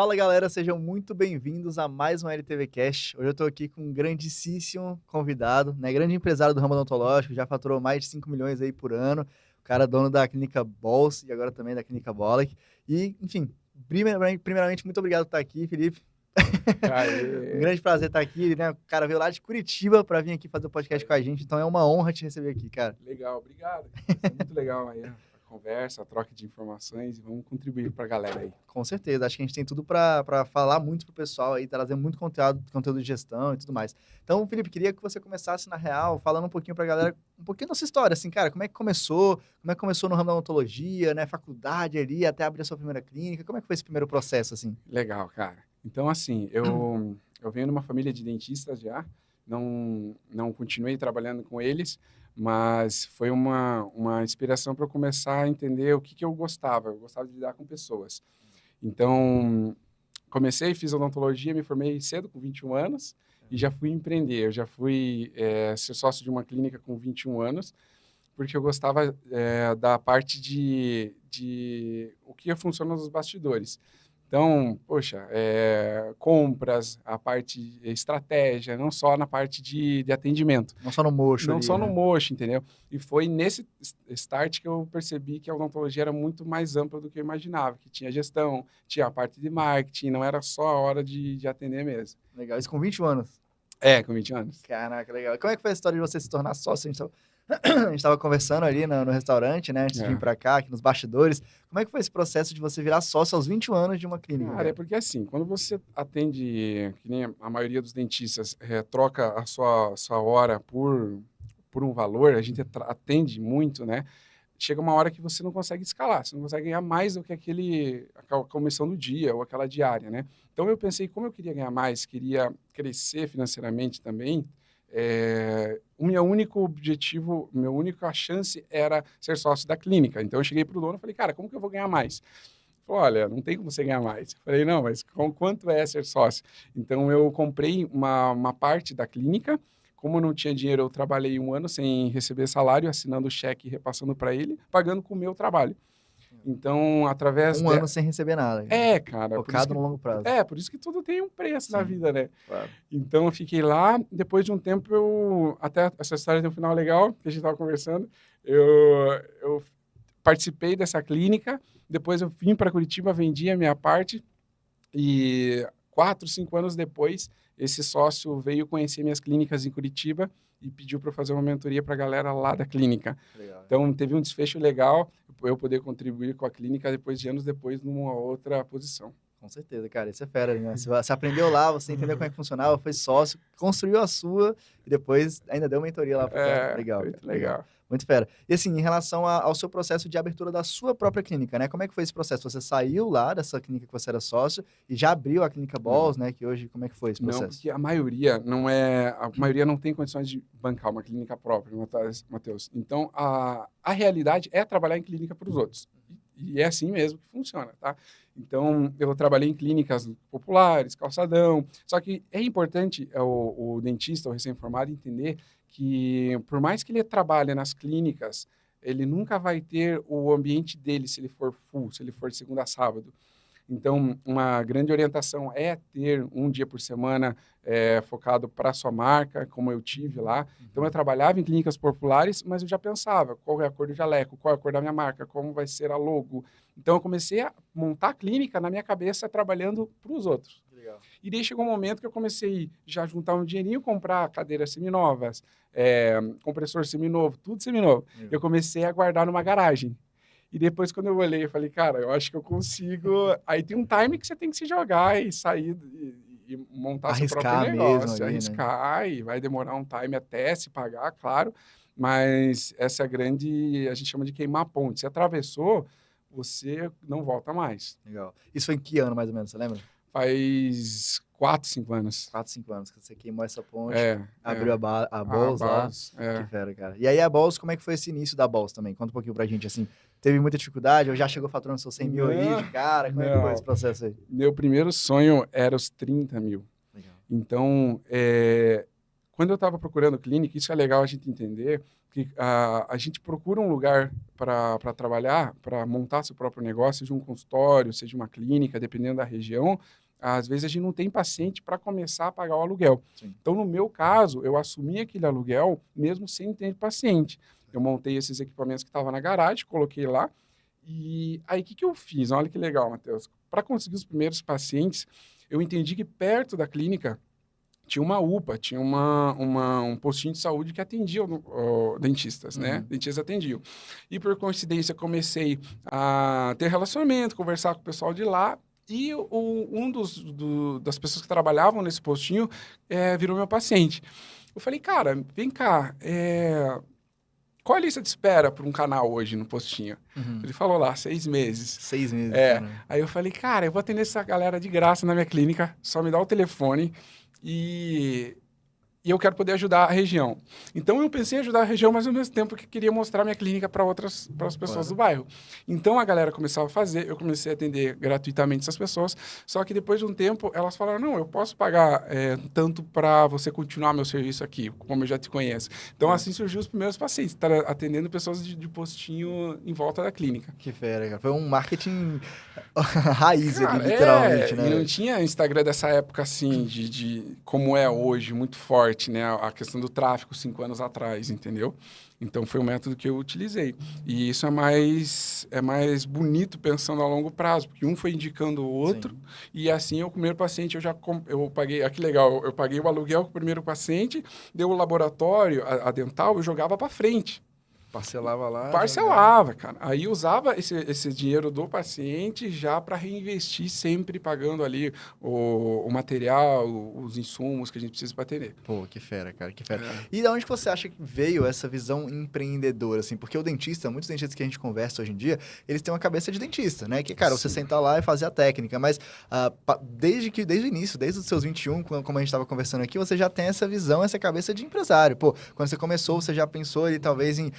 Fala galera, sejam muito bem-vindos a mais um LTV Cast. Hoje eu estou aqui com um grandíssimo convidado, né? Grande empresário do ramo odontológico, já faturou mais de 5 milhões aí por ano. O cara é dono da clínica Bols e agora também da clínica Bolek. E, enfim, primeiramente, muito obrigado por estar aqui, Felipe. Um Aê. grande prazer estar aqui, né? O cara veio lá de Curitiba para vir aqui fazer o podcast com a gente, então é uma honra te receber aqui, cara. Legal, obrigado. Vai ser muito legal aí a conversa, a troca de informações e vamos contribuir para a galera aí. Com certeza, acho que a gente tem tudo para falar muito pro pessoal aí, trazer muito conteúdo de gestão e tudo mais. Então, Felipe, queria que você começasse na real, falando um pouquinho pra galera, um pouquinho da sua história, assim, cara, como é que começou no ramo da odontologia, né, faculdade ali, até abrir a sua primeira clínica, como é que foi esse primeiro processo, assim? Legal, cara. Então, assim, eu venho de uma família de dentistas já, não continuei trabalhando com eles, mas foi uma inspiração para eu começar a entender o que eu gostava. Eu gostava de lidar com pessoas. Então, fiz odontologia, me formei cedo, com 21 anos, e já fui empreender. Eu já fui ser sócio de uma clínica com 21 anos, porque eu gostava da parte de o que funciona nos bastidores. Então, poxa, compras, a parte estratégia, não só na parte de atendimento. Não só no mocho Não ali, só no né? mocho, entendeu? E foi nesse start que eu percebi que a odontologia era muito mais ampla do que eu imaginava, que tinha gestão, tinha a parte de marketing, não era só a hora de atender mesmo. Legal, isso com 21 anos. Com 20 anos. Caraca, legal. Como é que foi a história de você se tornar sócio? A gente tava conversando ali no restaurante, né, antes de vir pra cá, aqui nos bastidores. Como é que foi esse processo de você virar sócio aos 21 anos de uma clínica, Cara, cara? é porque assim, quando você atende, que nem a maioria dos dentistas troca a sua hora por um valor, a gente atende muito, né? Chega uma hora que você não consegue escalar, você não consegue ganhar mais do que aquela comissão do dia ou aquela diária, né? Então eu pensei, como eu queria ganhar mais, queria crescer financeiramente também, o meu único objetivo, minha única chance era ser sócio da clínica. Então eu cheguei para o dono e falei, cara, como que eu vou ganhar mais? Ele falou, olha, não tem como você ganhar mais. Eu falei, não, mas quanto é ser sócio? Então eu comprei uma parte da clínica. Como eu não tinha dinheiro, eu trabalhei 1 ano sem receber salário, assinando o cheque e repassando para ele, pagando com o meu trabalho. Então, através Um ano sem receber nada, cara. cara, Focado no longo prazo. por isso que tudo tem um preço na Sim, vida, né? claro. Então, eu fiquei lá, depois de um tempo, até essa história tem um final legal, que a gente estava conversando, eu participei dessa clínica, depois eu vim para Curitiba, vendi a minha parte, e 4, 5 anos depois, esse sócio veio conhecer minhas clínicas em Curitiba e pediu para eu fazer uma mentoria para a galera lá da clínica. Legal. Então, teve um desfecho legal, eu poder contribuir com a clínica depois de anos depois, numa outra posição. Com certeza, cara, isso é fera, né? Você aprendeu lá, você entendeu como é que funcionava, foi sócio, construiu a sua e depois ainda deu mentoria lá pro cara. Legal, Muito cara, legal. legal. Muito fera. E assim, em relação ao seu processo de abertura da sua própria clínica, né? Como é que foi esse processo? Você saiu lá dessa clínica que você era sócio e já abriu a clínica Balls, né? Que hoje, como é que foi esse processo? Não, porque a maioria não tem condições de bancar uma clínica própria, Matheus. Então, a realidade é trabalhar em clínica para os outros. E é assim mesmo que funciona, tá? Então, eu trabalhei em clínicas populares, calçadão. Só que é importante o dentista, o recém-formado, entender que, por mais que ele trabalhe nas clínicas, ele nunca vai ter o ambiente dele se ele for full, se ele for de segunda a sábado. Então, uma grande orientação é ter um dia por semana focado para a sua marca, como eu tive lá. Então, eu trabalhava em clínicas populares, mas eu já pensava qual é a cor do jaleco, qual é a cor da minha marca, como vai ser a logo. Então, eu comecei a montar a clínica na minha cabeça, trabalhando para os outros. Legal. E daí chegou um momento que eu comecei já a juntar um dinheirinho, comprar cadeiras seminovas, compressor seminovo, tudo seminovo. Eu comecei a guardar numa garagem. E depois, quando eu olhei, eu falei, cara, eu acho que eu consigo... Aí tem um time que você tem que se jogar e sair e montar seu próprio negócio. Ali, arriscar, né? E vai demorar um time até se pagar, claro. Mas essa é a grande... A gente chama de queimar a ponte. Se atravessou, você não volta mais. Legal. Isso foi em que ano, mais ou menos, você lembra? Faz 4, 5 anos. 4, 5 anos que você queimou essa ponte, abriu a Balls lá. Que fera, cara. E aí a Balls, como é que foi esse início da Balls também? Conta um pouquinho pra gente, assim. Teve muita dificuldade? Ou já chegou faturando seus 100 mil aí de cara? Como é que foi esse processo aí? Meu primeiro sonho era os 30 mil. Legal. Então, quando eu estava procurando clínica, isso é legal a gente entender, que a gente procura um lugar para trabalhar, para montar seu próprio negócio, seja um consultório, seja uma clínica, dependendo da região. Às vezes a gente não tem paciente para começar a pagar o aluguel. Sim. Então, no meu caso, eu assumi aquele aluguel mesmo sem ter paciente. Eu montei esses equipamentos que estavam na garagem, coloquei lá. E aí, o que eu fiz? Olha que legal, Matheus. Para conseguir os primeiros pacientes, eu entendi que perto da clínica tinha uma UPA, tinha um postinho de saúde que atendia dentistas, né? Dentistas atendiam. E, por coincidência, comecei a ter relacionamento, conversar com o pessoal de lá. E das pessoas que trabalhavam nesse postinho virou meu paciente. Eu falei, cara, vem cá, qual a lista de espera para um canal hoje no postinho? Ele falou lá, 6 meses. 6 meses, Aí eu falei, cara, eu vou atender essa galera de graça na minha clínica, só me dá o telefone e eu quero poder ajudar a região. Então, eu pensei em ajudar a região, mas ao mesmo tempo que queria mostrar minha clínica para as pessoas do bairro. Então, a galera começava a fazer, eu comecei a atender gratuitamente essas pessoas, só que depois de um tempo, elas falaram, não, eu posso pagar tanto para você continuar meu serviço aqui, como eu já te conheço. Então, assim surgiu os primeiros pacientes, atendendo pessoas de postinho em volta da clínica. Que fera, cara. Foi um marketing raiz Cara, ali, literalmente, né? E não tinha Instagram dessa época, assim, de como é hoje, muito forte, né? A questão do tráfego 5 anos atrás, entendeu? Então, foi o método que eu utilizei. E isso é mais bonito pensando a longo prazo, porque um foi indicando o outro, Sim. E assim, o primeiro paciente, eu paguei, que legal, eu paguei o aluguel com o primeiro paciente, deu o laboratório, a dental, eu jogava para frente. Parcelava lá. Parcelava, cara. Aí usava esse dinheiro do paciente já para reinvestir, sempre pagando ali o material, os insumos que a gente precisa para atender. Pô, que fera, cara, que fera. E de onde que você acha que veio essa visão empreendedora, assim? Porque o dentista, muitos dentistas que a gente conversa hoje em dia, eles têm uma cabeça de dentista, né? Que, cara, você sentar lá e fazer a técnica, mas desde o início, desde os seus 21, como a gente estava conversando aqui, você já tem essa visão, essa cabeça de empresário. Pô, quando você começou, você já pensou ali, talvez, em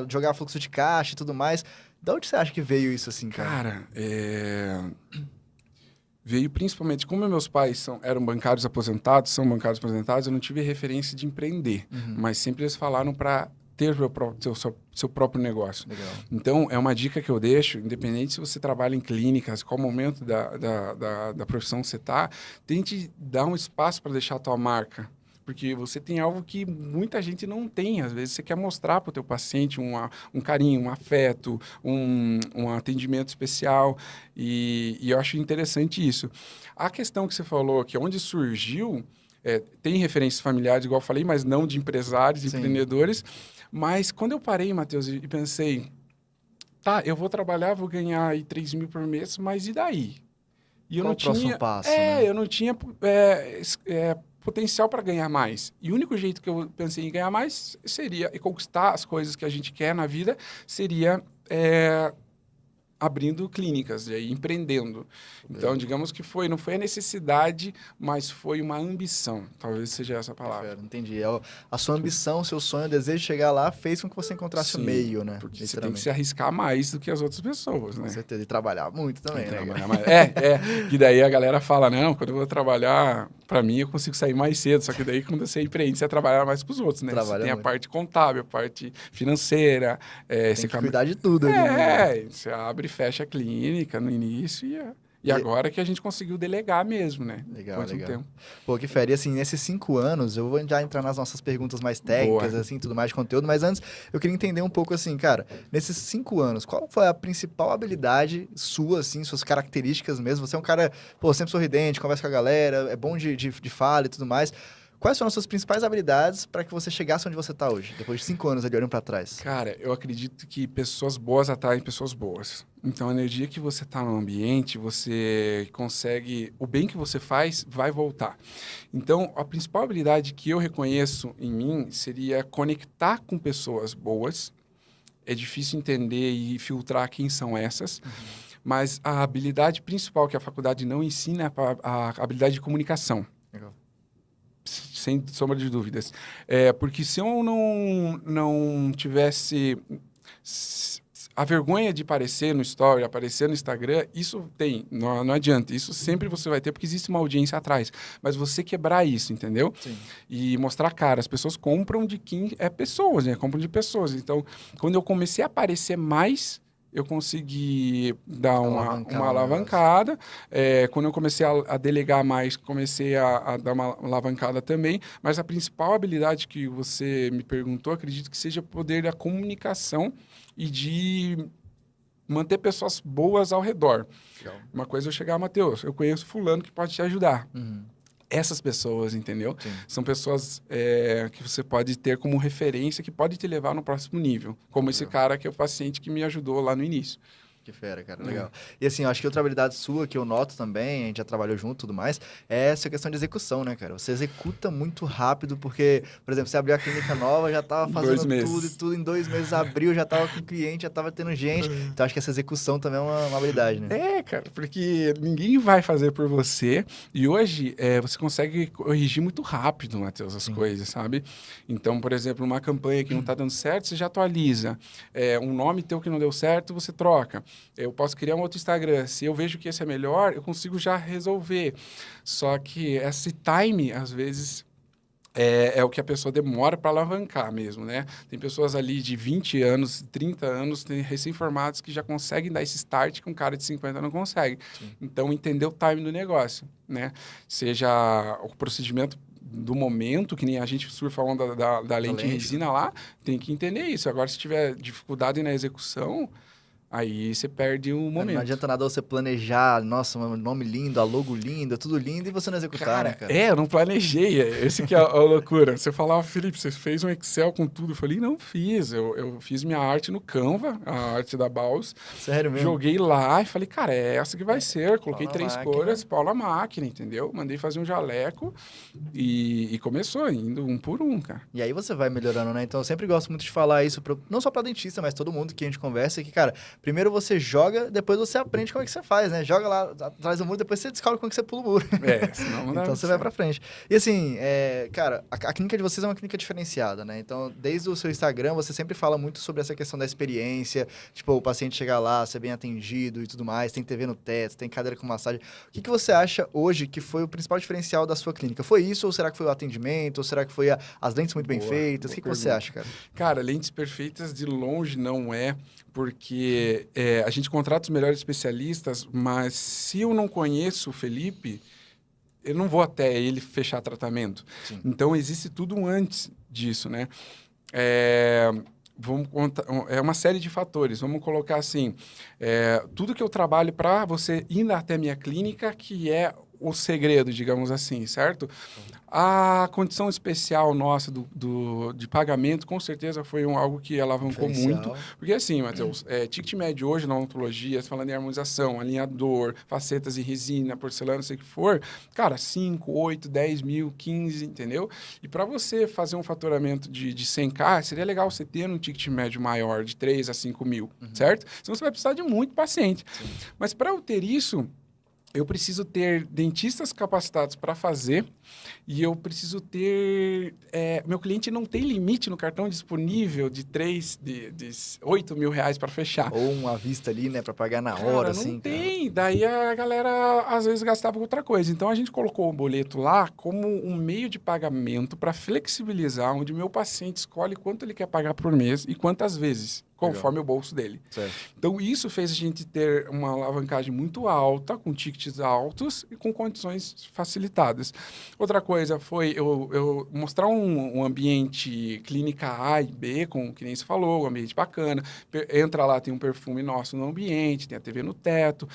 jogar fluxo de caixa e tudo mais. De onde você acha que veio isso, assim, cara? Cara, veio principalmente... Como meus pais eram bancários aposentados, são bancários aposentados, eu não tive referência de empreender. Mas sempre eles falaram para ter seu próprio negócio. Legal. Então, é uma dica que eu deixo, independente se você trabalha em clínicas, qual momento da profissão você está, tente dar um espaço para deixar a tua marca. Porque você tem algo que muita gente não tem. Às vezes você quer mostrar para o teu paciente um carinho, um afeto, um atendimento especial. E eu acho interessante isso. A questão que você falou, que onde surgiu, tem referências familiares, igual eu falei, mas não de empresários, empreendedores. Mas quando eu parei, Matheus, e pensei, tá, eu vou trabalhar, vou ganhar aí 3 mil por mês, mas e daí? E eu Qual não o próximo tinha, passo, né? eu não tinha potencial para ganhar mais. E o único jeito que eu pensei em ganhar mais seria, e conquistar as coisas que a gente quer na vida, seria abrindo clínicas, e aí empreendendo. Então, digamos que não foi a necessidade, mas foi uma ambição. Talvez seja essa a palavra. Entendi. A sua ambição, seu sonho, o desejo de chegar lá fez com que você encontrasse o meio, né? Porque você tem que se arriscar mais do que as outras pessoas, né? Com certeza. E trabalhar muito também, né? Trabalhar mais. Que daí a galera fala, não, quando eu vou trabalhar, para mim eu consigo sair mais cedo. Só que daí quando você empreende, você trabalha mais com os outros, né? Você tem a parte contábil, a parte financeira. Tem que cuidar de tudo ali, né? Você abre e fecha a clínica no início e agora que a gente conseguiu delegar mesmo, né? Legal. Tempo. Pô, que fera. E assim, nesses 5 anos, eu vou já entrar nas nossas perguntas mais técnicas, assim, tudo mais de conteúdo, mas antes eu queria entender um pouco assim, cara, nesses 5 anos, qual foi a principal habilidade sua, assim, suas características mesmo? Você é um cara, pô, sempre sorridente, conversa com a galera, é bom de fala e tudo mais. Quais foram as suas principais habilidades para que você chegasse onde você está hoje, depois de 5 anos ali olhando para trás? Cara, eu acredito que pessoas boas atraem pessoas boas. Então, a energia que você está no ambiente, você consegue... O bem que você faz vai voltar. Então, a principal habilidade que eu reconheço em mim seria conectar com pessoas boas. É difícil entender e filtrar quem são essas. Mas a habilidade principal que a faculdade não ensina é a habilidade de comunicação. Legal. Sem sombra de dúvidas. Porque se eu não tivesse a vergonha de aparecer no story, aparecer no Instagram, isso tem, não adianta. Isso sempre você vai ter, porque existe uma audiência atrás. Mas você quebrar isso, entendeu? Sim. E mostrar a cara. As pessoas compram de quem é pessoas, né? Compram de pessoas. Então, quando eu comecei a aparecer mais, eu consegui dar uma alavancada. Quando eu comecei a delegar mais, comecei a dar uma alavancada também. Mas a principal habilidade que você me perguntou, acredito que seja o poder da comunicação e de manter pessoas boas ao redor. Legal. Uma coisa é eu chegar, Matheus, eu conheço fulano que pode te ajudar. Uhum. Essas pessoas, entendeu? Sim. São pessoas que você pode ter como referência, que pode te levar no próximo nível. Como esse cara que é o paciente que me ajudou lá no início. Que fera, cara, legal. E assim, eu acho que outra habilidade sua que eu noto também, a gente já trabalhou junto e tudo mais, é essa questão de execução, né, cara? Você executa muito rápido, porque, por exemplo, você abriu a clínica nova, já tava fazendo tudo e tudo, em 2 meses abriu, já tava com cliente, já tava tendo gente. Então, acho que essa execução também é uma habilidade, né? Cara, porque ninguém vai fazer por você. E hoje, você consegue corrigir muito rápido, Matheus, as coisas, sabe? Então, por exemplo, uma campanha que não tá dando certo, você já atualiza. Um nome teu que não deu certo, você troca. Eu posso criar um outro Instagram. Se eu vejo que esse é melhor, eu consigo já resolver. Só que esse time, às vezes, é o que a pessoa demora para alavancar mesmo, né? Tem pessoas ali de 20 anos, 30 anos, recém-formados, que já conseguem dar esse start que um cara de 50 não consegue. Sim. Então, entender o time do negócio, né? Seja o procedimento do momento, que nem a gente surfa a onda da lente em resina lá, tem que entender isso. Agora, se tiver dificuldade na execução, aí você perde o momento. Não adianta nada você planejar, nossa, um nome lindo, a logo linda, tudo lindo, e você não executar, né, cara? Eu não planejei. Esse que é a loucura. Você falava, Felipe, você fez um Excel com tudo. Eu falei, não fiz. Eu fiz minha arte no Canva, a arte da Baus. Sério mesmo? Joguei lá e falei, cara, é essa que vai ser. Coloquei 3 cores, pau na máquina, entendeu? Mandei fazer um jaleco e começou, indo um por um, cara. E aí você vai melhorando, né? Então, eu sempre gosto muito de falar isso, não só pra dentista, mas todo mundo que a gente conversa, que, cara, primeiro você joga, depois você aprende como é que você faz, né? Joga lá atrás do muro, depois você descobre como é que você pula o muro. Senão não dá. Então você vai pra frente. E assim, cara, a clínica de vocês é uma clínica diferenciada, né? Então, desde o seu Instagram, você sempre fala muito sobre essa questão da experiência, tipo, o paciente chegar lá, ser bem atendido e tudo mais, tem TV no teto, tem cadeira com massagem. O que você acha hoje que foi o principal diferencial da sua clínica? Foi isso ou será que foi o atendimento? Ou será que foi as lentes muito bem feitas? O que você acha, cara? Cara, lentes perfeitas de longe não é, porque a gente contrata os melhores especialistas, mas se eu não conheço o Felipe, eu não vou até ele fechar tratamento. Sim. Então, existe tudo antes disso, né? É uma série de fatores. Vamos colocar assim, tudo que eu trabalho para você ir até minha clínica, que é o segredo, digamos assim, certo? A condição especial nossa de pagamento, com certeza, foi algo que alavancou muito. Porque assim, Matheus, ticket médio hoje na odontologia, falando em harmonização, alinhador, facetas em resina, porcelana, sei o que for, cara, 5, 8, 10 mil, 15, entendeu? E para você fazer um faturamento de 100K, seria legal você ter um ticket médio maior, de 3 a 5 mil, certo? Senão você vai precisar de muito paciente. Sim. Mas para eu ter isso, eu preciso ter dentistas capacitados para fazer e eu preciso ter... meu cliente não tem limite no cartão disponível de 8 mil reais para fechar. Ou uma vista ali, né, para pagar na hora, não assim. Não tem. Cara. Daí a galera, às vezes, gastava com outra coisa. Então, a gente colocou o boleto lá como um meio de pagamento para flexibilizar, onde o meu paciente escolhe quanto ele quer pagar por mês e quantas vezes, conforme o bolso dele. Certo. Então, isso fez a gente ter uma alavancagem muito alta, com tickets altos e com condições facilitadas. Outra coisa foi eu mostrar um ambiente clínica A e B, que nem você falou, um ambiente bacana. Entra lá, tem um perfume nosso no ambiente, tem a TV no teto.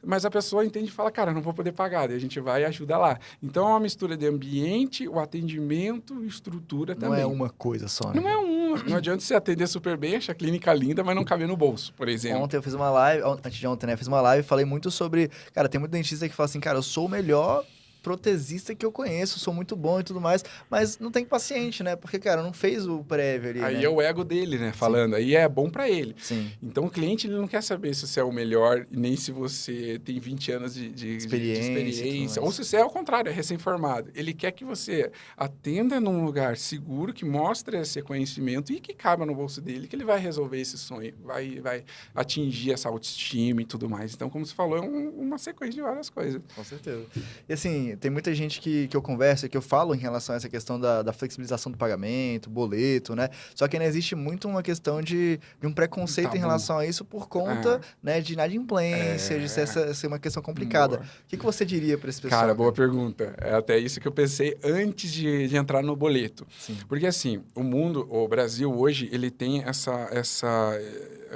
Mas a pessoa entende e fala, cara, não vou poder pagar. Daí a gente vai e ajuda lá. Então, é uma mistura de ambiente, o atendimento e estrutura também. Não é uma coisa só, né? Não é uma. Não adianta você atender super bem, achar a clínica linda, mas não caber no bolso, por exemplo. Ontem eu fiz uma live, antes de ontem, né? Fiz uma live e falei muito sobre... Cara, tem muito dentista que fala assim, cara, eu sou o melhor protesista que eu conheço, sou muito bom e tudo mais, mas não tem paciente, né? Porque, cara, não fez o prévio ali, Aí né? é o ego dele, né? Falando. Aí é bom para ele. Sim. Então, o cliente ele não quer saber se você é o melhor e nem se você tem 20 anos de experiência. Ou se você é ao contrário, é recém-formado. Ele quer que você atenda num lugar seguro, que mostre esse conhecimento e que caiba no bolso dele, que ele vai resolver esse sonho, vai atingir essa autoestima e tudo mais. Então, como você falou, é uma sequência de várias coisas. Com certeza. E assim, tem muita gente que eu converso, que eu falo em relação a essa questão da flexibilização do pagamento, boleto, né? Só que ainda existe muito uma questão de um preconceito em relação a isso por conta, né, de inadimplência, de ser uma questão complicada. Boa. O que você diria para esse pessoal? Cara, boa pergunta. É até isso que eu pensei antes de entrar no boleto. Sim. Porque assim, o Brasil hoje, ele tem essa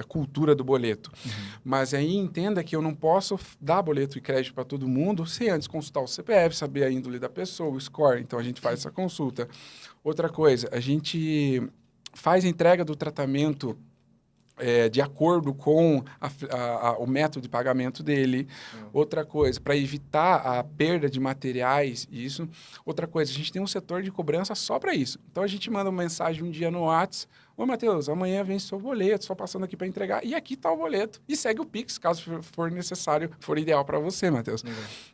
cultura do boleto. Mas aí entenda que eu não posso dar boleto e crédito para todo mundo sem antes consultar o CPF, saber a índole da pessoa, o score. Então, a gente faz essa consulta. Outra coisa, a gente faz a entrega do tratamento de acordo com o método de pagamento dele. Outra coisa, para evitar a perda de materiais, isso. Outra coisa, a gente tem um setor de cobrança só para isso. Então, a gente manda uma mensagem um dia no WhatsApp: ô, Matheus, amanhã vem seu boleto, só passando aqui para entregar. E aqui está o boleto. E segue o Pix, caso for necessário, for ideal para você, Matheus.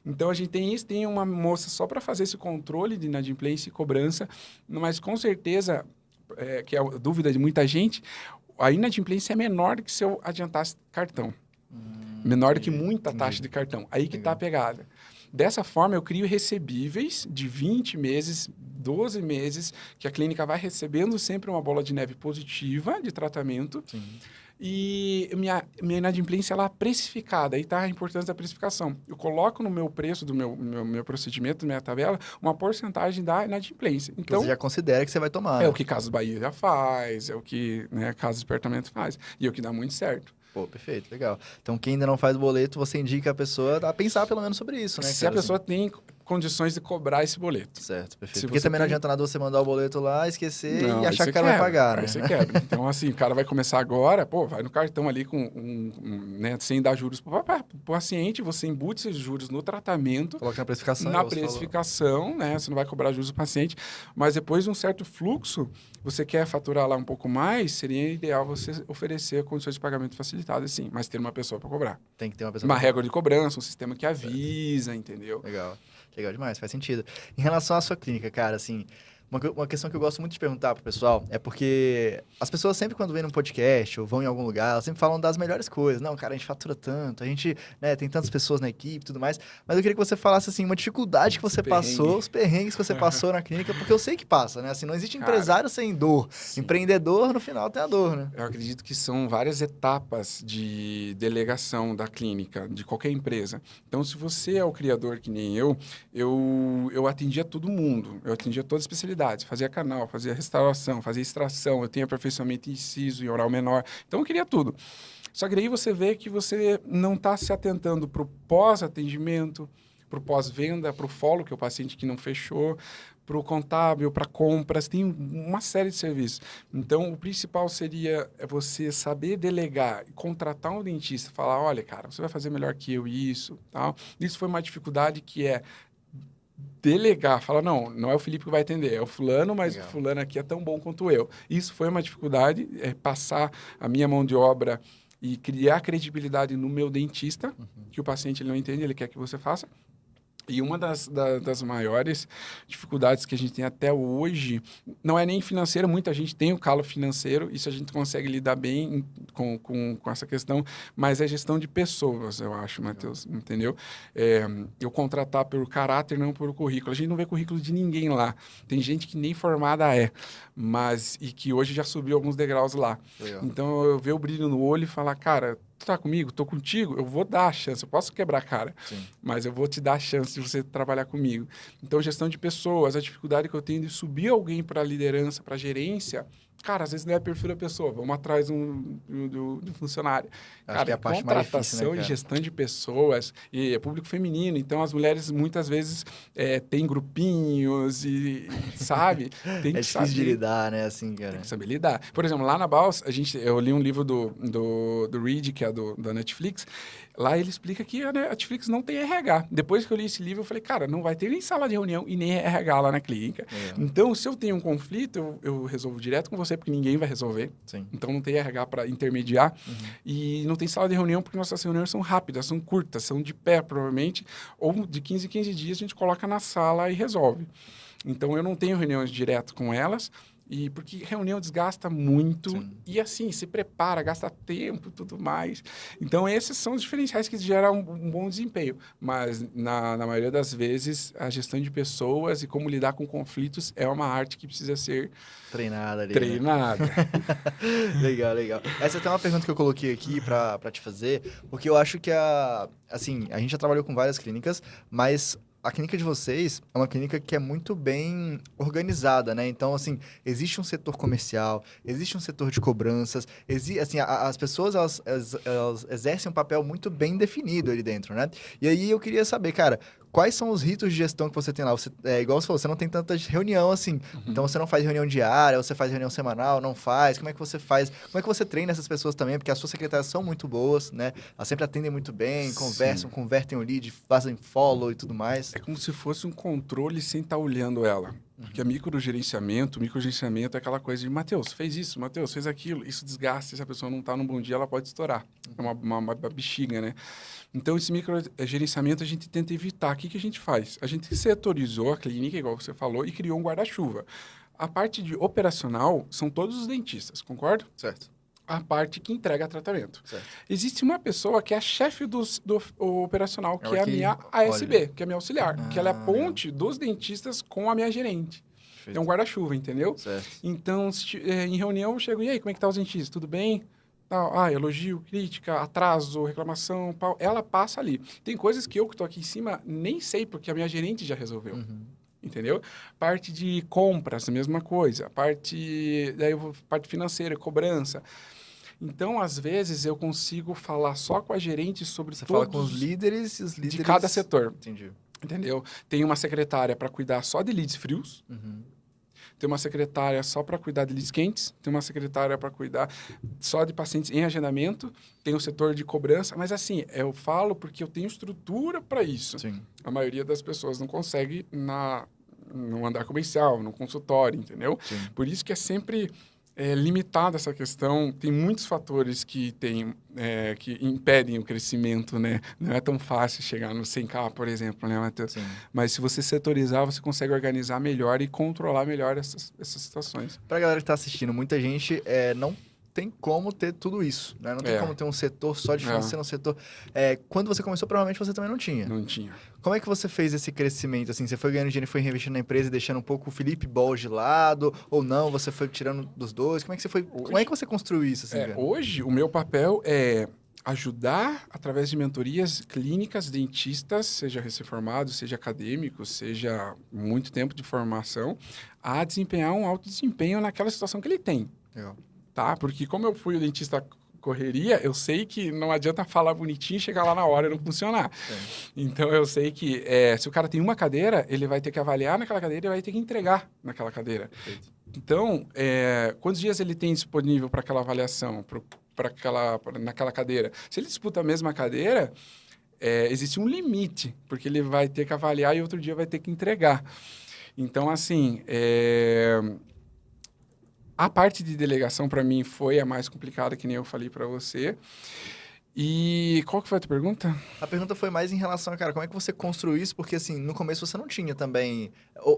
Então, a gente tem isso, tem uma moça só para fazer esse controle de inadimplência e cobrança, mas com certeza, que é a dúvida de muita gente, a inadimplência é menor do que se eu adiantasse cartão. Menor do que muita taxa de cartão. Aí que está a pegada. Dessa forma, eu crio recebíveis de 20 meses, 12 meses, que a clínica vai recebendo sempre uma bola de neve positiva de tratamento. Sim. E minha inadimplência ela é precificada. Aí está a importância da precificação. Eu coloco no meu preço do meu procedimento, minha tabela, uma porcentagem da inadimplência. Então, você já considera que você vai tomar. É o que Casas Bahia já faz, é o que Casas Departamento faz. E é o que dá muito certo. Pô, perfeito, legal. Então, quem ainda não faz boleto, você indica a pessoa a pensar pelo menos sobre isso, né? Se a pessoa tem condições de cobrar esse boleto. Certo, perfeito. Porque também não adianta nada você mandar o boleto lá, esquecer e achar que o cara quebra, vai pagar, né? Aí você quebra. Então, assim, o cara vai começar agora, vai no cartão ali sem dar juros para o paciente, você embute esses juros no tratamento. Coloca na precificação. Na precificação, né? Você não vai cobrar juros do paciente, mas depois de um certo fluxo, você quer faturar lá um pouco mais, seria ideal você oferecer condições de pagamento facilitadas, sim, mas ter uma pessoa para cobrar. Tem que ter uma pessoa. Uma régua de cobrança, um sistema que avisa, entendeu? Legal. Legal demais, faz sentido. Em relação à sua clínica, cara, assim, uma questão que eu gosto muito de perguntar pro pessoal é porque as pessoas sempre quando vêm num podcast ou vão em algum lugar, elas sempre falam das melhores coisas. Não, cara, a gente fatura tanto, a gente, né, tem tantas pessoas na equipe e tudo mais. Mas eu queria que você falasse, assim, uma dificuldade que você passou, os perrengues que você passou na clínica, porque eu sei que passa, né? Assim, não existe empresário sem dor. Sim. Empreendedor, no final, tem a dor, né? Eu acredito que são várias etapas de delegação da clínica, de qualquer empresa. Então, se você é o criador que nem eu atendia todo mundo, eu atendia todas as especialidades. Fazia canal, fazia restauração, fazia extração, eu tinha aperfeiçoamento em inciso e oral menor. Então, eu queria tudo. Só que daí você vê que você não está se atentando para o pós-atendimento, para o pós-venda, para o follow, que é o paciente que não fechou, para o contábil, para compras, tem uma série de serviços. Então, o principal seria você saber delegar, contratar um dentista, falar, olha, cara, você vai fazer melhor que eu isso, tal. Isso foi uma dificuldade que delegar, falar, não é o Felipe que vai atender, é o fulano, mas o fulano aqui é tão bom quanto eu. Isso foi uma dificuldade, passar a minha mão de obra e criar credibilidade no meu dentista, que o paciente ele não entende, ele quer que você faça. E uma das maiores dificuldades que a gente tem até hoje, não é nem financeira, muita gente tem o calo financeiro, isso a gente consegue lidar bem com essa questão, mas é gestão de pessoas, eu acho, Matheus, entendeu? Eu contratar pelo caráter, não pelo currículo. A gente não vê currículo de ninguém lá. Tem gente que nem formada e que hoje já subiu alguns degraus lá. Legal. Então, eu ver o brilho no olho e falar, cara, tu tá comigo? Tô contigo? Eu vou dar a chance. Eu posso quebrar a cara, mas eu vou te dar a chance de você trabalhar comigo. Então, gestão de pessoas, a dificuldade que eu tenho de subir alguém para a liderança, para a gerência, Cara, às vezes não é perfil da pessoa, vamos atrás de um funcionário. Acho que é Cara, a parte mais difícil, contratação né, e cara? gestão de pessoas, e é público feminino, então as mulheres muitas vezes têm grupinhos e, sabe, tem É que difícil de saber. lidar, né, assim, Tem cara. que saber lidar. Por exemplo, lá na Baus, eu li um livro do Reed, que é da Netflix. Lá ele explica que a Netflix não tem RH. Depois que eu li esse livro, eu falei, cara, não vai ter nem sala de reunião e nem RH lá na clínica. Legal. Então, se eu tenho um conflito, eu resolvo direto com você, porque ninguém vai resolver. Sim. Então, não tem RH para intermediar. Uhum. E não tem sala de reunião, porque nossas reuniões são rápidas, são curtas, são de pé, provavelmente. Ou de 15 em 15 dias a gente coloca na sala e resolve. Então, eu não tenho reuniões direto com elas. E porque reunião desgasta muito. Sim. E assim, se prepara, gasta tempo e tudo mais. Então, esses são os diferenciais que geram um bom desempenho. Mas, na maioria das vezes, a gestão de pessoas e como lidar com conflitos é uma arte que precisa ser Treinada ali, né? treinada. Legal, legal. Essa é até uma pergunta que eu coloquei aqui pra te fazer, porque eu acho que assim, a gente já trabalhou com várias clínicas, mas a clínica de vocês é uma clínica que é muito bem organizada, né? Então, assim, existe um setor comercial, existe um setor de cobranças, assim, as pessoas, elas exercem um papel muito bem definido ali dentro, né? E aí eu queria saber, cara, quais são os ritos de gestão que você tem lá? Igual você falou, você não tem tanta reunião assim, então você não faz reunião diária, você faz reunião semanal, não faz? Como é que você faz? Como é que você treina essas pessoas também? Porque as suas secretárias são muito boas, né? Elas sempre atendem muito bem, conversam, Sim. convertem o lead, fazem follow e tudo mais. É como se fosse um controle sem estar olhando ela. Porque microgerenciamento é aquela coisa de Matheus, fez isso, Matheus, fez aquilo. Isso desgasta, se a pessoa não está num bom dia, ela pode estourar. É uma bexiga, né? Então, esse microgerenciamento a gente tenta evitar. O que a gente faz? A gente setorizou a clínica, igual você falou, e criou um guarda-chuva. A parte de operacional são todos os dentistas, concorda? Certo. A parte que entrega tratamento. Certo. Existe uma pessoa que é a chefe do operacional, que Ela é a que minha ASB, olha. que é a minha auxiliar, que ela é a ponte dos dentistas com a minha gerente. Perfeito. É um guarda-chuva, entendeu? Certo. Então, em reunião, eu chego, e aí, como é que tá os dentistas? Tudo bem? Elogio, crítica, atraso, reclamação, pau. Ela passa ali. Tem coisas que eu que estou aqui em cima nem sei, porque a minha gerente já resolveu. Entendeu? Parte de compras, a mesma coisa. Parte financeira, cobrança. Então, às vezes, eu consigo falar só com a gerente sobre Você todos fala com os líderes e os líderes... de cada setor. Entendi. Entendeu? Tem uma secretária para cuidar só de leads frios. Tem uma secretária só para cuidar de leads quentes. Tem uma secretária para cuidar só de pacientes em agendamento. Tem o setor de cobrança. Mas, assim, eu falo porque eu tenho estrutura para isso. Sim. A maioria das pessoas não consegue no andar comercial, no consultório, entendeu? Sim. Por isso que é sempre limitada essa questão. Tem muitos fatores que impedem o crescimento, né? Não é tão fácil chegar no 100K, por exemplo, né, Matheus? Sim. Mas se você setorizar, você consegue organizar melhor e controlar melhor essas situações. Pra galera que tá assistindo, muita gente não tem como ter tudo isso, né? Não tem como ter um setor só de financeiro, um setor... quando você começou, provavelmente você também não tinha. Não tinha. Como é que você fez esse crescimento? Assim, você foi ganhando dinheiro e foi reinvestindo na empresa e deixando um pouco o Felipe Ball de lado? Ou não? Você foi tirando dos dois? Como é que você foi... Como é que você construiu isso, assim, cara? Hoje, o meu papel é ajudar, através de mentorias clínicas, dentistas, seja recém-formado, seja acadêmico, seja muito tempo de formação, a desempenhar um alto desempenho naquela situação que ele tem. Legal. Tá? Porque como eu fui o dentista correria, eu sei que não adianta falar bonitinho e chegar lá na hora e não funcionar. Sim. Então, eu sei que se o cara tem uma cadeira, ele vai ter que avaliar naquela cadeira e vai ter que entregar naquela cadeira. Perfeito. Então, quantos dias ele tem disponível para aquela avaliação, naquela cadeira? Se ele disputa a mesma cadeira, existe um limite, porque ele vai ter que avaliar e outro dia vai ter que entregar. Então, assim, a parte de delegação, para mim, foi a mais complicada, que nem eu falei para você. E qual que foi a tua pergunta? A pergunta foi mais em relação a, cara, como é que você construiu isso? Porque, assim, no começo você não tinha também...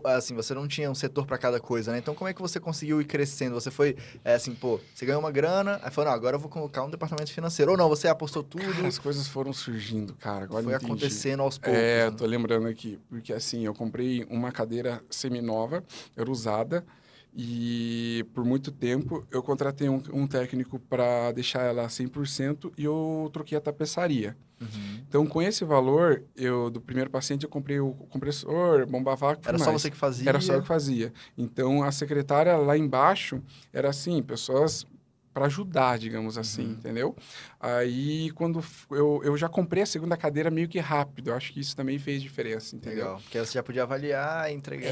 assim, você não tinha um setor para cada coisa, né? Então, como é que você conseguiu ir crescendo? Você foi, assim, você ganhou uma grana, aí falou, não, agora eu vou colocar um departamento financeiro. Ou não, você apostou tudo... Cara, as coisas foram surgindo, cara. Agora foi entendi. acontecendo aos poucos. Né? Tô lembrando aqui. Porque, assim, eu comprei uma cadeira seminova, era usada, E por muito tempo eu contratei um técnico para deixar ela 100% e eu troquei a tapeçaria. Uhum. Então, com esse valor, do primeiro paciente, eu comprei o compressor, bomba vácuo, Era tudo só mais. você que fazia? Era só eu que fazia. Então, a secretária lá embaixo era assim, pessoas para ajudar, digamos assim, entendeu? Aí, quando eu já comprei a segunda cadeira meio que rápido, eu acho que isso também fez diferença, entendeu? Legal, porque aí você já podia avaliar e entregar.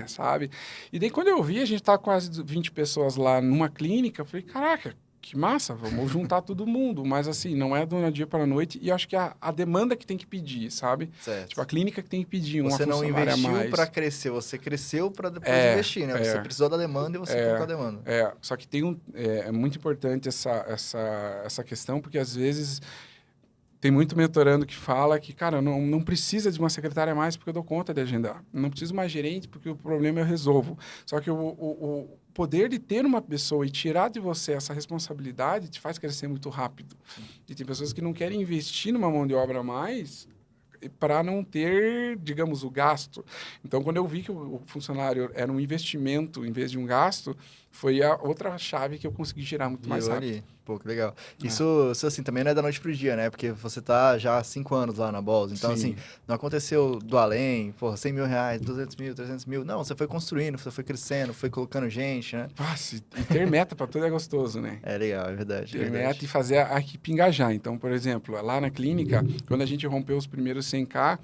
Sabe? E daí, quando eu vi, a gente tava quase 20 pessoas lá numa clínica, eu falei, caraca, que massa, vamos juntar todo mundo. Mas, assim, não é do dia para a noite. E eu acho que a demanda que tem que pedir, sabe? Certo. Tipo, a clínica que tem que pedir uma Você não funcionária a investiu mais. para crescer, você cresceu para depois investir, né? Você precisou da demanda e você colocou a demanda. Só que é muito importante essa questão, porque às vezes tem muito mentorando que fala que, cara, não precisa de uma secretária a mais porque eu dou conta de agendar. Não preciso mais gerente porque o problema eu resolvo. Só que o poder de ter uma pessoa e tirar de você essa responsabilidade te faz crescer muito rápido. E tem pessoas que não querem investir numa mão de obra a mais para não ter, digamos, o gasto. Então, quando eu vi que o funcionário era um investimento em vez de um gasto, foi a outra chave que eu consegui girar muito mais rápido. Ali. Pô, que legal. Isso, assim, também não é da noite pro dia, né? Porque você tá já há 5 anos lá na Bols. Então, Sim. assim, não aconteceu do além, porra, 100 mil reais, 200 mil, 300 mil. Não, você foi construindo, você foi crescendo, foi colocando gente, né? Nossa, e ter meta para tudo é gostoso, né? É legal, é verdade. Ter meta e fazer a equipe engajar. Então, por exemplo, lá na clínica, quando a gente rompeu os primeiros 100K,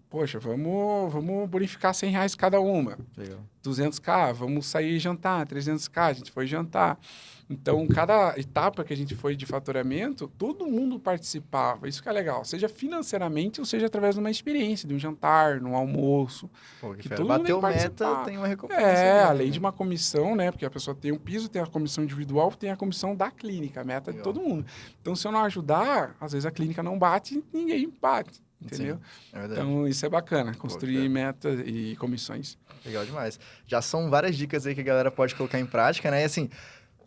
poxa, vamos bonificar 100 reais cada uma. Legal. 200K, vamos sair jantar, 300K, a gente foi jantar. Então, cada etapa que a gente foi de faturamento, todo mundo participava. Isso que é legal, seja financeiramente ou seja através de uma experiência, de um jantar, de um almoço. Pô, que todo bateu meta, tem uma recompensa. Além de uma comissão, né? Porque a pessoa tem um piso, tem a comissão individual, tem a comissão da clínica, a meta de todo mundo. Então, se eu não ajudar, às vezes a clínica não bate, ninguém bate. Entendeu? Sim, é verdade. Então, isso é bacana, construir metas e comissões. Legal demais. Já são várias dicas aí que a galera pode colocar em prática, né? E assim,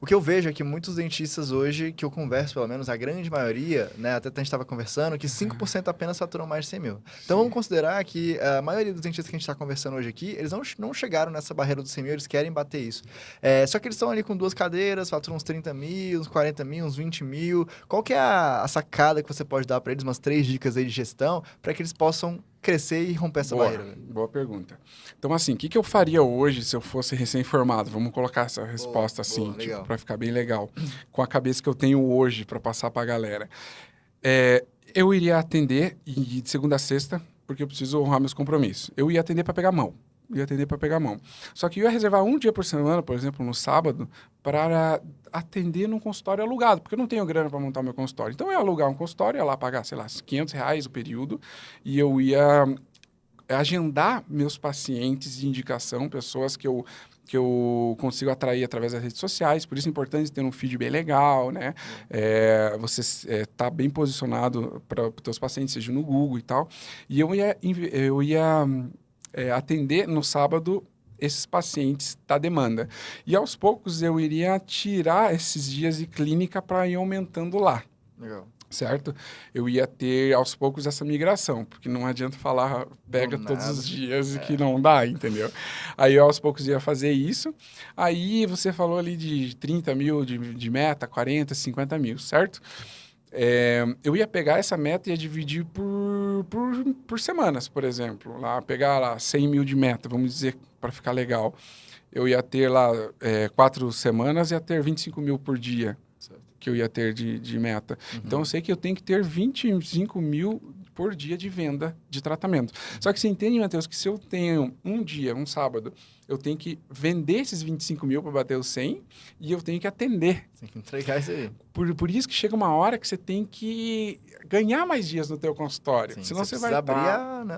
o que eu vejo é que muitos dentistas hoje, que eu converso, pelo menos a grande maioria, né? Até a gente estava conversando, que 5% apenas faturam mais de 100 mil. Então, vamos considerar que a maioria dos dentistas que a gente está conversando hoje aqui, eles não chegaram nessa barreira dos 100 mil, eles querem bater isso. Só que eles estão ali com 2 cadeiras, faturam uns 30 mil, uns 40 mil, uns 20 mil. Qual que é a sacada que você pode dar para eles, umas 3 dicas aí de gestão, para que eles possam crescer e romper essa barreira? Boa pergunta. Então, assim, o que eu faria hoje se eu fosse recém-formado? Vamos colocar essa resposta assim, tipo, para ficar bem legal. Com a cabeça que eu tenho hoje para passar para a galera. Eu iria atender de segunda a sexta, porque eu preciso honrar meus compromissos. Eu ia atender para pegar mão. Só que eu ia reservar um dia por semana, por exemplo, no sábado, para atender num consultório alugado, porque eu não tenho grana para montar meu consultório. Então, eu ia alugar um consultório, ia lá pagar, sei lá, R$500 o período, e eu ia agendar meus pacientes de indicação, pessoas que eu consigo atrair através das redes sociais. Por isso é importante ter um feed bem legal, né? Você tá bem posicionado para os seus pacientes, seja no Google e tal. E eu ia atender no sábado esses pacientes da demanda. E aos poucos eu iria tirar esses dias de clínica para ir aumentando lá. Legal. Certo? Eu ia ter aos poucos essa migração, porque não adianta falar pega todos os dias e que não dá, entendeu? Aí eu aos poucos ia fazer isso. Aí você falou ali de 30 mil de meta, 40, 50 mil, certo? Eu ia pegar essa meta e ia dividir por semanas, por exemplo. Pegar lá 100 mil de meta, vamos dizer, para ficar legal. Eu ia ter lá 4 semanas e ia ter 25 mil por dia que eu ia ter de meta. Então, eu sei que eu tenho que ter 25 mil por dia de venda de tratamento. Só que você entende, Matheus, que se eu tenho um dia, um sábado, eu tenho que vender esses 25 mil para bater os 100 e eu tenho que atender. Tem que entregar isso aí. Por isso que chega uma hora que você tem que ganhar mais dias no teu consultório. Sim, senão você vai abrir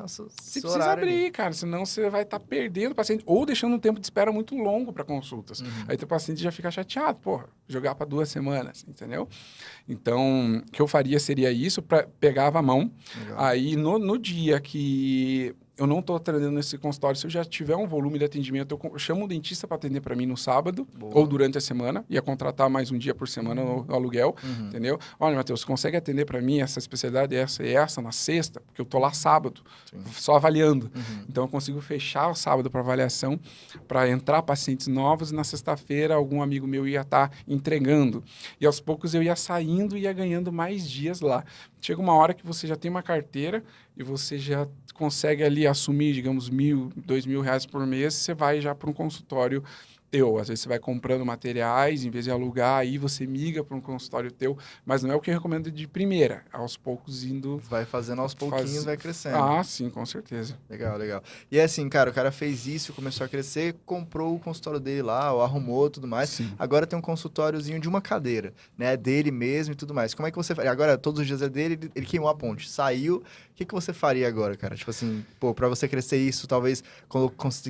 você precisa abrir, cara. Senão você vai estar perdendo o paciente ou deixando um tempo de espera muito longo para consultas. Aí teu paciente já fica chateado. Porra, jogar para 2 semanas, entendeu? Então, o que eu faria seria isso, pegava a mão. Legal. Aí, no dia que eu não estou atendendo nesse consultório. Se eu já tiver um volume de atendimento, eu chamo um dentista para atender para mim no sábado ou durante a semana. Ia contratar mais um dia por semana no aluguel, entendeu? Olha, Matheus, você consegue atender para mim essa especialidade, essa e essa na sexta? Porque eu estou lá sábado, só avaliando. Então, eu consigo fechar o sábado para avaliação, para entrar pacientes novos e na sexta-feira algum amigo meu ia estar entregando. E aos poucos eu ia saindo e ia ganhando mais dias lá. Chega uma hora que você já tem uma carteira e você já consegue ali assumir, digamos, R$1.000, R$2.000 por mês, você vai já para um consultório teu. Às vezes você vai comprando materiais, em vez de alugar, aí você migra para um consultório teu, mas não é o que eu recomendo de primeira. Aos poucos indo... Vai fazendo aos pouquinhos, vai crescendo. Ah, sim, com certeza. Legal, legal. E é assim, cara, o cara fez isso, começou a crescer, comprou o consultório dele lá, ou arrumou tudo mais. Sim. Agora tem um consultóriozinho de uma cadeira, né? Dele mesmo e tudo mais. Como é que você faria? Agora, todos os dias é dele, ele queimou a ponte, saiu. O que você faria agora, cara? Tipo assim, pô, pra você crescer isso, talvez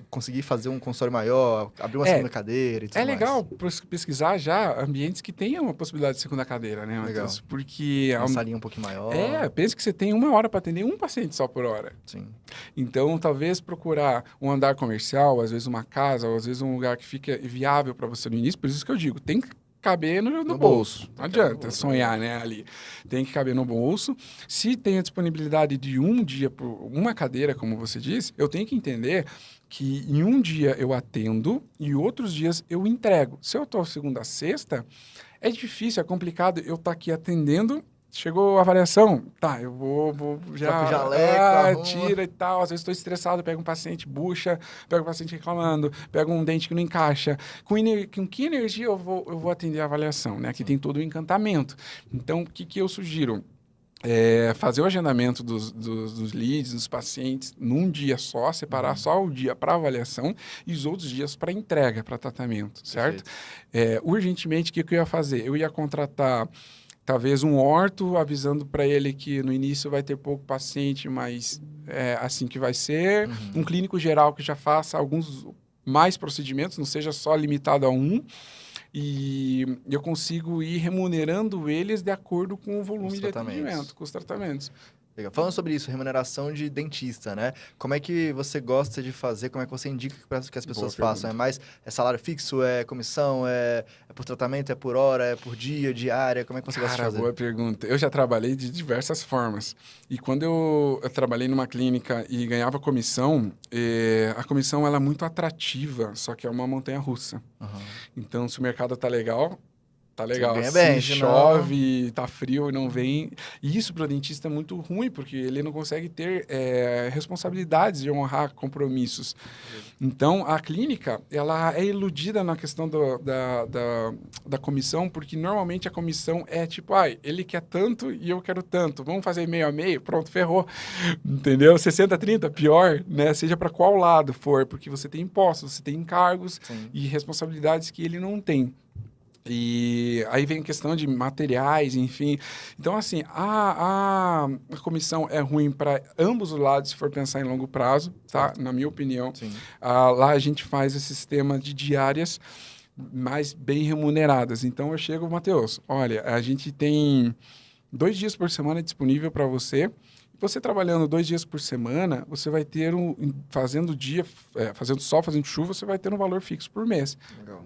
conseguir fazer um consultório maior, abrir uma segunda cadeira e tudo mais. É legal pesquisar já ambientes que tenham a possibilidade de segunda cadeira, né, Matheus? Legal. Porque... Uma salinha um pouquinho maior. Pensa que você tem 1 hora para atender um paciente só por hora. Sim. Então, talvez procurar um andar comercial, às vezes uma casa, ou às vezes um lugar que fique viável para você no início. Por isso que eu digo, tem que caber no bolso. Não adianta sonhar, né, ali. Tem que caber no bolso. Se tem a disponibilidade de um dia por uma cadeira, como você disse, eu tenho que entender que em um dia eu atendo e outros dias eu entrego. Se eu estou segunda a sexta, é difícil, é complicado eu estar aqui atendendo. Chegou a avaliação, tá, eu vou já... Troca o jaleco, tira e tal. Às vezes estou estressado, pego um paciente, bucha, pego um paciente reclamando, pego um dente que não encaixa. Com que energia eu vou atender a avaliação, né? Aqui tem todo o encantamento. Então, o que eu sugiro? Fazer o agendamento dos leads, dos pacientes, num dia só, separar só o dia para avaliação e os outros dias para entrega, para tratamento, certo? Urgentemente, o que eu ia fazer? Eu ia contratar... Talvez um orto, avisando para ele que no início vai ter pouco paciente, mas é assim que vai ser. Um clínico geral que já faça alguns mais procedimentos, não seja só limitado a um. E eu consigo ir remunerando eles de acordo com o volume de atendimento, com os tratamentos. Legal. Falando sobre isso, remuneração de dentista, né? Como é que você gosta de fazer? Como é que você indica que as pessoas façam? É salário fixo? É comissão? É por tratamento? É por hora? É por dia? Diária? Como é que você gosta de fazer? Boa pergunta. Eu já trabalhei de diversas formas. E quando eu trabalhei numa clínica e ganhava comissão, a comissão ela é muito atrativa, só que é uma montanha-russa. Então, se o mercado tá legal... Tá legal. Ganha bem, se chove, tá frio e não vem. E isso para o dentista é muito ruim, porque ele não consegue ter responsabilidades de honrar compromissos. Então, a clínica, ela é iludida na questão da comissão, porque normalmente a comissão é tipo, ele quer tanto e eu quero tanto. Vamos fazer meio a meio? Pronto, ferrou. Entendeu? 60-30, pior, né? Seja para qual lado for, porque você tem impostos, você tem encargos e responsabilidades que ele não tem. E aí vem a questão de materiais, enfim. Então, assim, a comissão é ruim para ambos os lados, se for pensar em longo prazo, tá? Na minha opinião. Lá a gente faz esse sistema de diárias mais bem remuneradas. Então, eu chego, Matheus, olha, a gente tem 2 dias por semana disponível para você. Você trabalhando 2 dias por semana, você vai ter fazendo sol, fazendo chuva, você vai ter um valor fixo por mês. Legal.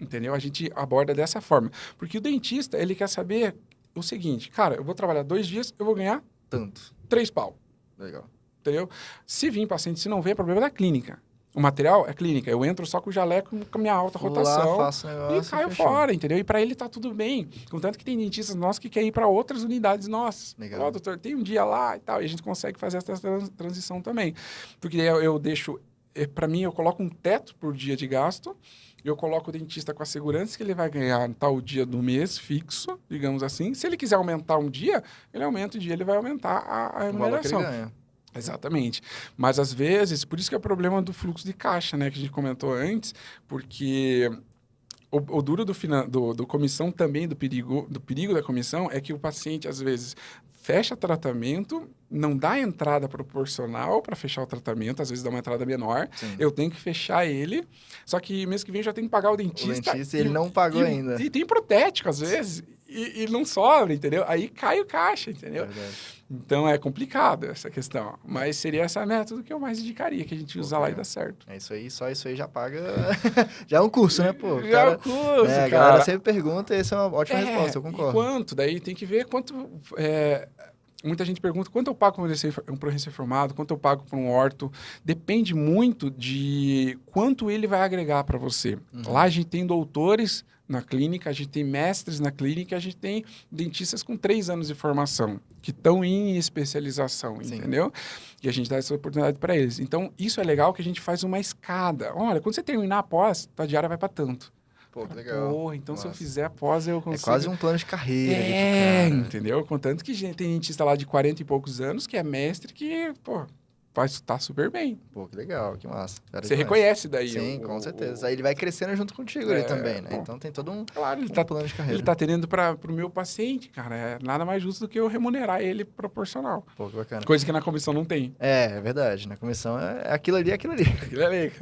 Entendeu? A gente aborda dessa forma. Porque o dentista, ele quer saber o seguinte, cara, eu vou trabalhar 2 dias, eu vou ganhar tanto. 3 pau. Legal. Entendeu? Se vir paciente, se não vem, é problema da clínica. O material é clínica. Eu entro só com o jaleco, com a minha alta rotação faço negócio, e caio fora, entendeu? E para ele tá tudo bem. Contanto que tem dentistas nossos que querem ir para outras unidades nossas. Legal. Doutor, tem um dia lá e tal. E a gente consegue fazer essa transição também. Porque eu deixo... Para mim, eu coloco um teto por dia de gasto. Eu coloco o dentista com a segurança que ele vai ganhar tal dia do mês fixo, digamos assim. Se ele quiser aumentar um dia, ele aumenta o dia, ele vai aumentar a remuneração. O valor que ele ganha. Exatamente. Mas, às vezes, por isso que é o problema do fluxo de caixa, né? Que a gente comentou antes, porque o duro do comissão também, do perigo da comissão, é que o paciente, às vezes, fecha tratamento, não dá entrada proporcional para fechar o tratamento, às vezes dá uma entrada menor. Eu tenho que fechar ele, só que mês que vem eu já tenho que pagar o dentista. Ele não pagou ainda. E tem protético, às vezes. e não sobra, entendeu? Aí cai o caixa, entendeu? Então é complicado essa questão. Mas seria essa método que eu mais indicaria, que a gente usa lá e dá certo. É isso aí, só isso aí já paga. Já é um curso, né, pô? Já é um curso, né, cara. A galera sempre pergunta e essa é uma ótima resposta, eu concordo. E quanto? Daí tem que ver quanto. Muita gente pergunta quanto eu pago para um recém-formado, quanto eu pago para um orto. Depende muito de quanto ele vai agregar para você. Lá a gente tem doutores na clínica, a gente tem mestres na clínica, a gente tem dentistas com 3 anos de formação, que estão em especialização, entendeu? E a gente dá essa oportunidade para eles. Então, isso é legal que a gente faz uma escada. Olha, quando você terminar a pós, tua diária vai para tanto. Pô, que legal. Porra, então se eu fizer após, eu consigo... É quase um plano de carreira. Entendeu? Contanto que tem dentista lá de 40 e poucos anos, que é mestre, que, pô, tá super bem. Pô, que legal, que massa. Você reconhece daí. Sim, com certeza. Aí ele vai crescendo junto contigo ali também, né? Então tem todo um plano de carreira. Ele tá tendo pro meu paciente, cara. É nada mais justo do que eu remunerar ele proporcional. Pô, que bacana. Coisa que na comissão não tem. É verdade. Na comissão é aquilo ali, aquilo ali. Aquilo ali.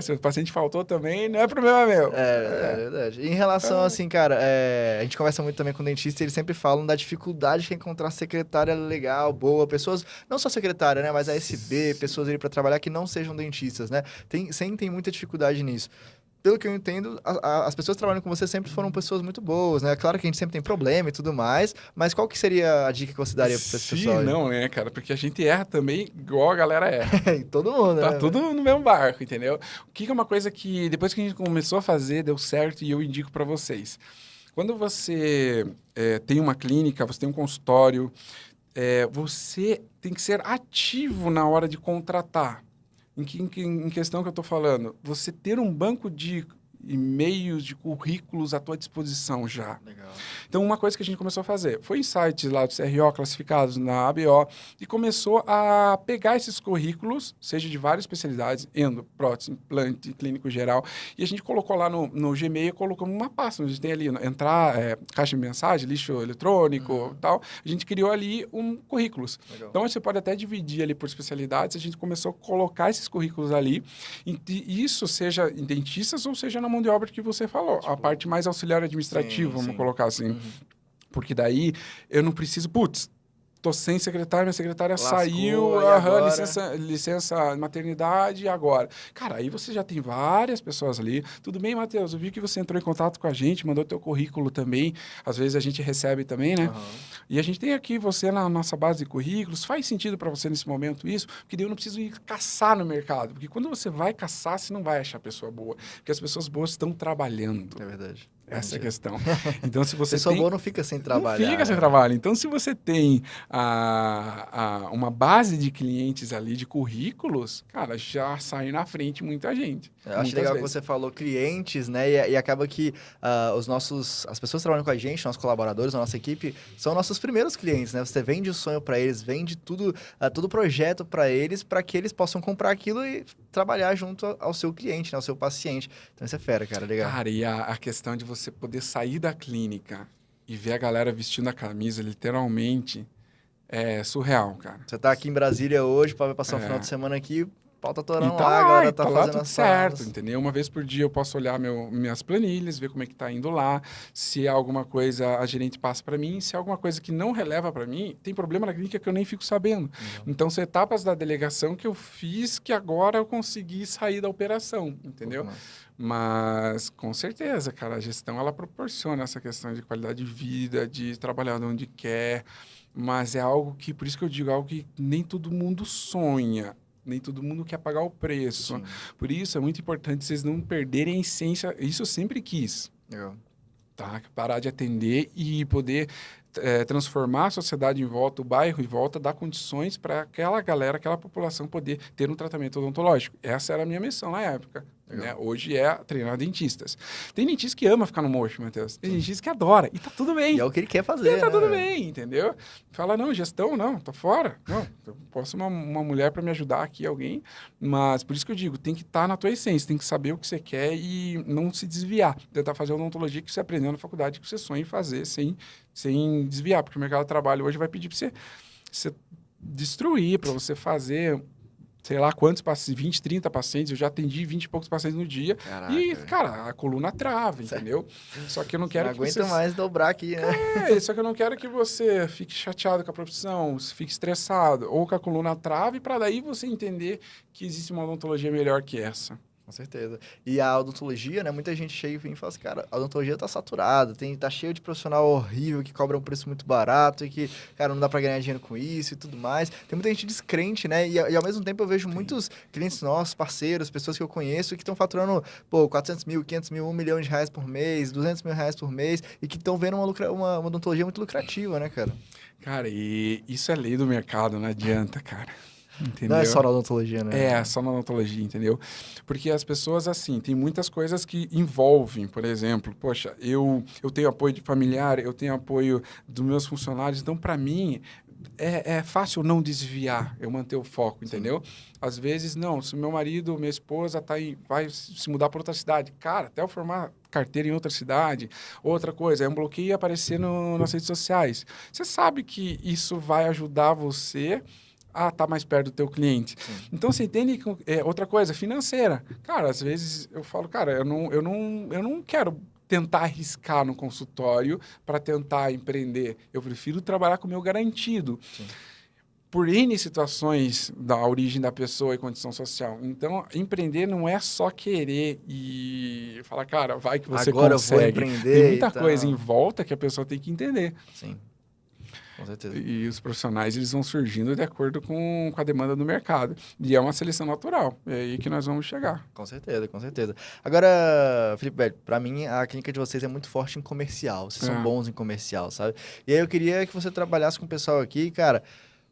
Se o paciente faltou também, não é problema meu. É verdade. E em relação, assim, cara, a gente conversa muito também com dentista e eles sempre falam da dificuldade que é encontrar secretária legal, boa, pessoas, não só secretária, né, mas a SB, pessoas ali para trabalhar que não sejam dentistas, né? Tem muita dificuldade nisso. Pelo que eu entendo, as pessoas que trabalham com você sempre foram pessoas muito boas, né? Claro que a gente sempre tem problema e tudo mais, mas qual que seria a dica que você daria para esse pessoal? Sim, não, né, cara? Porque a gente erra também igual a galera erra. Todo mundo, tá né? Tudo no mesmo barco, entendeu? O que é uma coisa que depois que a gente começou a fazer, deu certo e eu indico para vocês. Quando você tem uma clínica, você tem um consultório, você tem que ser ativo na hora de contratar. Em questão que eu estou falando, você ter um banco de e-mails, de currículos à tua disposição já. Legal. Então, uma coisa que a gente começou a fazer foi em sites lá do CRO, classificados na ABO, e começou a pegar esses currículos, seja de várias especialidades, endo, prótese, implante, clínico geral, e a gente colocou lá no Gmail, colocamos uma pasta, onde a gente tem ali, caixa de mensagem, lixo eletrônico, tal. A gente criou ali currículos. Legal. Então, você pode até dividir ali por especialidades, a gente começou a colocar esses currículos ali, e isso seja em dentistas ou seja na mão de obra que você falou, a parte mais auxiliar administrativa, vamos colocar assim. Porque daí eu não preciso, tô sem secretária, minha secretária Lascou, saiu, licença maternidade, agora. Cara, aí você já tem várias pessoas ali. Tudo bem, Matheus, eu vi que você entrou em contato com a gente, mandou teu currículo também. Às vezes a gente recebe também, né? E a gente tem aqui você na nossa base de currículos. Faz sentido para você nesse momento isso? Porque daí eu não preciso ir caçar no mercado. Porque quando você vai caçar, você não vai achar pessoa boa. Porque as pessoas boas estão trabalhando. É verdade. Essa é a questão. Então, se você pessoa boa não fica sem trabalhar. Não fica sem trabalho. Então, se você tem uma base de clientes ali, de currículos, cara, já sai na frente muita gente. Eu acho legal que você falou clientes, né? E acaba que as pessoas que trabalham com a gente, nossos colaboradores, a nossa equipe, são nossos primeiros clientes, né? Você vende o sonho para eles, vende todo o projeto para eles, para que eles possam comprar aquilo e trabalhar junto ao seu cliente, né? Ao seu paciente. Então, isso é fera, cara. Legal. Cara, e a questão de você poder sair da clínica e ver a galera vestindo a camisa, literalmente, é surreal, cara. Você tá aqui em Brasília hoje, para passar o final de semana aqui, pauta torando lá, agora tá lá fazendo tudo as certo, salas. entendeu? Uma vez por dia eu posso olhar minhas planilhas, ver como é que tá indo lá, se alguma coisa a gerente passa para mim, se alguma coisa que não releva para mim, tem problema na clínica que eu nem fico sabendo. Então, são etapas da delegação que eu fiz que agora eu consegui sair da operação, entendeu? Mas, com certeza, cara, a gestão, ela proporciona essa questão de qualidade de vida, de trabalhar onde quer, mas é algo que, por isso que eu digo, algo que nem todo mundo sonha. Nem todo mundo quer pagar o preço. Sim. Por isso, é muito importante vocês não perderem a essência. Isso eu sempre quis. Tá? Parar de atender e poder transformar a sociedade em volta, o bairro em volta, dar condições para aquela galera, aquela população poder ter um tratamento odontológico. Essa era a minha missão na época. Né? Hoje é treinar dentistas. Tem dentista que ama ficar no mocho, Matheus. Tem dentista que adora. E tá tudo bem. E é o que ele quer fazer, e tá tudo bem, entendeu? Fala, não, gestão, não, tô fora. Não, eu posso uma mulher para me ajudar aqui, alguém. Mas, por isso que eu digo, tem que estar na tua essência. Tem que saber o que você quer e não se desviar. Tentar fazer a odontologia que você aprendeu na faculdade, que você sonha em fazer sem desviar. Porque o mercado de trabalho hoje vai pedir para você destruir, para você fazer sei lá quantos pacientes, 20, 30 pacientes, eu já atendi 20 e poucos pacientes no dia. Caraca. E, cara, a coluna trava, entendeu? Só que eu não quero Não que aguenta você... mais dobrar aqui, né? Só que eu não quero que você fique chateado com a profissão, fique estressado, ou que a coluna trave, para daí você entender que existe uma odontologia melhor que essa. Com certeza. E a odontologia, né? Muita gente chega e vem e fala assim, cara, a odontologia tá saturada, tá cheio de profissional horrível que cobra um preço muito barato e que, cara, não dá pra ganhar dinheiro com isso e tudo mais. Tem muita gente descrente, né? E ao mesmo tempo eu vejo muitos clientes nossos, parceiros, pessoas que eu conheço que estão faturando, pô, 400 mil, 500 mil, 1 milhão de reais por mês, 200 mil reais por mês e que estão vendo uma odontologia muito lucrativa, né, cara? Cara, e isso é lei do mercado, não adianta, cara. Entendeu? Não é só na odontologia, né? É, só na odontologia, entendeu? Porque as pessoas, assim, tem muitas coisas que envolvem, por exemplo, poxa, eu tenho apoio de familiar, eu tenho apoio dos meus funcionários, então, para mim, é fácil não desviar, eu manter o foco, entendeu? Às vezes, não, se meu marido, minha esposa vai se mudar para outra cidade, cara, até eu formar carteira em outra cidade, outra coisa, é um bloqueio aparecer nas redes sociais. Você sabe que isso vai ajudar você a estar mais perto do teu cliente. Sim. Então, você entende que outra coisa, financeira. Cara, às vezes eu falo, cara, eu não quero tentar arriscar no consultório para tentar empreender. Eu prefiro trabalhar com o meu garantido. Sim. Por N situações da origem da pessoa e condição social. Então, empreender não é só querer e falar, cara, vai que você agora consegue. Eu vou empreender. Tem muita coisa em volta que a pessoa tem que entender. Sim. Com certeza. E os profissionais, eles vão surgindo de acordo com a demanda do mercado. E é uma seleção natural. É aí que nós vamos chegar. Com certeza, com certeza. Agora, Felipe Velho, pra mim, a clínica de vocês é muito forte em comercial. Vocês são bons em comercial, sabe? E aí eu queria que você trabalhasse com o pessoal aqui, cara.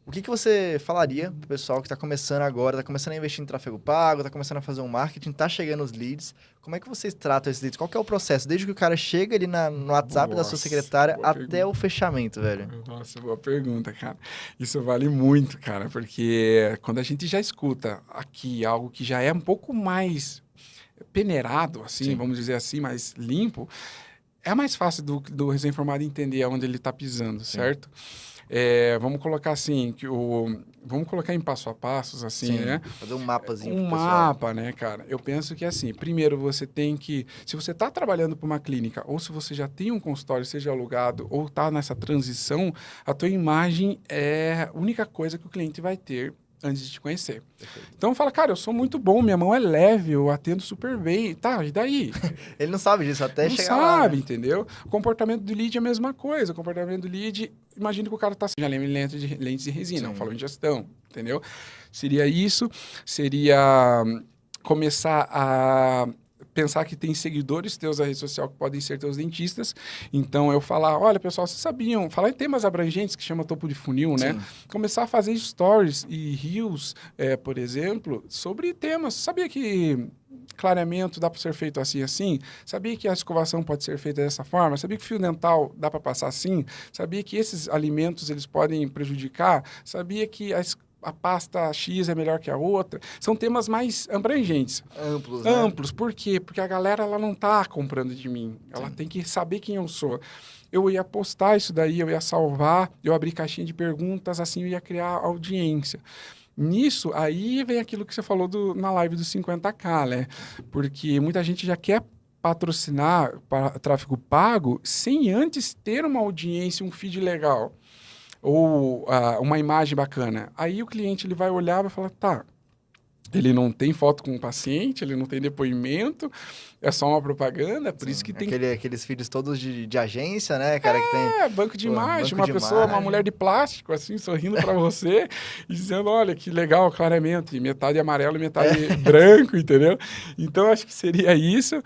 O que você falaria pro pessoal que está começando agora, está começando a investir em tráfego pago, está começando a fazer um marketing, está chegando os leads? Como é que vocês tratam esses leads? Qual que é o processo? Desde que o cara chega ali no WhatsApp da sua secretária até o fechamento, velho? Nossa, boa pergunta, cara. Isso vale muito, cara, porque quando a gente já escuta aqui algo que já é um pouco mais peneirado, assim, sim, vamos dizer assim, mais limpo, é mais fácil do recém-formado entender aonde ele está pisando, sim, certo? Vamos colocar assim, vamos colocar em passo a passos, assim, sim, né? Fazer um mapazinho pro pessoal. Um mapa, né, cara? Eu penso que, assim, primeiro você tem que... Se você está trabalhando para uma clínica, ou se você já tem um consultório, seja alugado, ou está nessa transição, a tua imagem é a única coisa que o cliente vai ter antes de te conhecer. Perfeito. Então fala, cara, eu sou muito bom, minha mão é leve, eu atendo super bem. Tá, e daí? Ele não sabe disso até chegar lá. Não sabe, né? Entendeu? O comportamento do lead é a mesma coisa. O comportamento do lead, imagina que o cara tá já lentes de resina, não falou em gestão, entendeu? Seria isso, seria começar a pensar que tem seguidores teus na rede social que podem ser teus dentistas. Então, eu falar, olha, pessoal, vocês sabiam? Falar em temas abrangentes, que chama topo de funil, né? Começar a fazer stories e reels, por exemplo, sobre temas. Sabia que clareamento dá para ser feito assim, assim? Sabia que a escovação pode ser feita dessa forma? Sabia que fio dental dá para passar assim? Sabia que esses alimentos, eles podem prejudicar? Sabia que a pasta X é melhor que a outra? São temas mais abrangentes. Amplos, né? Amplos. Por quê? Porque a galera, ela não tá comprando de mim. Ela tem que saber quem eu sou. Eu ia postar isso daí, eu ia salvar, eu abri caixinha de perguntas, assim eu ia criar audiência. Nisso, aí vem aquilo que você falou na live dos 50K, né? Porque muita gente já quer patrocinar para tráfego pago sem antes ter uma audiência, um feed legal. Ou uma imagem bacana. Aí o cliente ele vai olhar e vai falar, tá, ele não tem foto com o paciente, ele não tem depoimento, é só uma propaganda, por isso que tem... Aqueles feeds todos de agência, né, cara? Que tem, banco de imagem, uma pessoa, uma mulher de plástico, assim, sorrindo para você e dizendo, olha, que legal, clareamento, e metade amarelo e metade branco, entendeu? Então, acho que seria isso,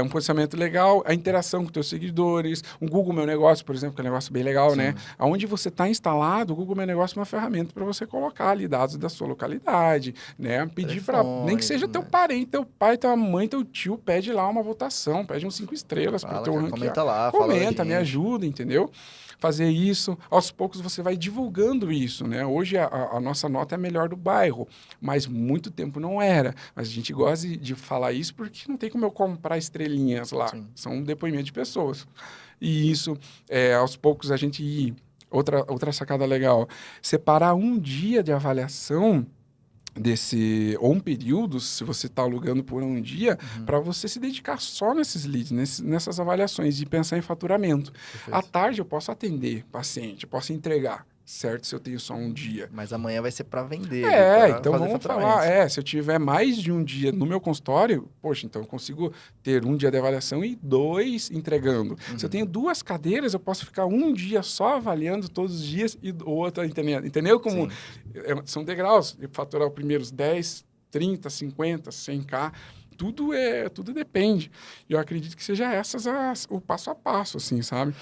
um posicionamento legal, a interação com teus seguidores, um Google Meu Negócio, por exemplo, que é um negócio bem legal, sim, né? Onde você está instalado, o Google Meu Negócio é uma ferramenta para você colocar ali dados da sua localidade, né? Pedir para, nem que seja teu parente, teu pai, tua mãe, teu tio, pede lá uma votação, pede uns 5 estrelas para o teu ranking. Comenta lá, comenta, me ajuda, entendeu? Fazer isso, aos poucos você vai divulgando isso, né? Hoje a nossa nota é a melhor do bairro, mas muito tempo não era. Mas a gente gosta de falar isso porque não tem como eu comprar estrelinhas lá. Sim. São depoimentos de pessoas. E isso, aos poucos a gente ir. Outra sacada legal, separar um dia de avaliação ou um período, se você está alugando por um dia, para você se dedicar só nesses leads, nessas avaliações e pensar em faturamento. Perfeito. À tarde eu posso atender paciente, eu posso entregar, certo? Se eu tenho só um dia. Mas amanhã vai ser para vender. Pra Então fazer vamos faturamento. falar, se eu tiver mais de um dia no meu consultório, poxa, então eu consigo ter um dia de avaliação e 2 entregando. Se eu tenho 2 cadeiras, eu posso ficar um dia só avaliando todos os dias e o outro entendendo. Entendeu como são degraus? Eu faturar os primeiros 10, 30, 50, 100K, tudo depende. E eu acredito que seja o passo a passo, assim, sabe?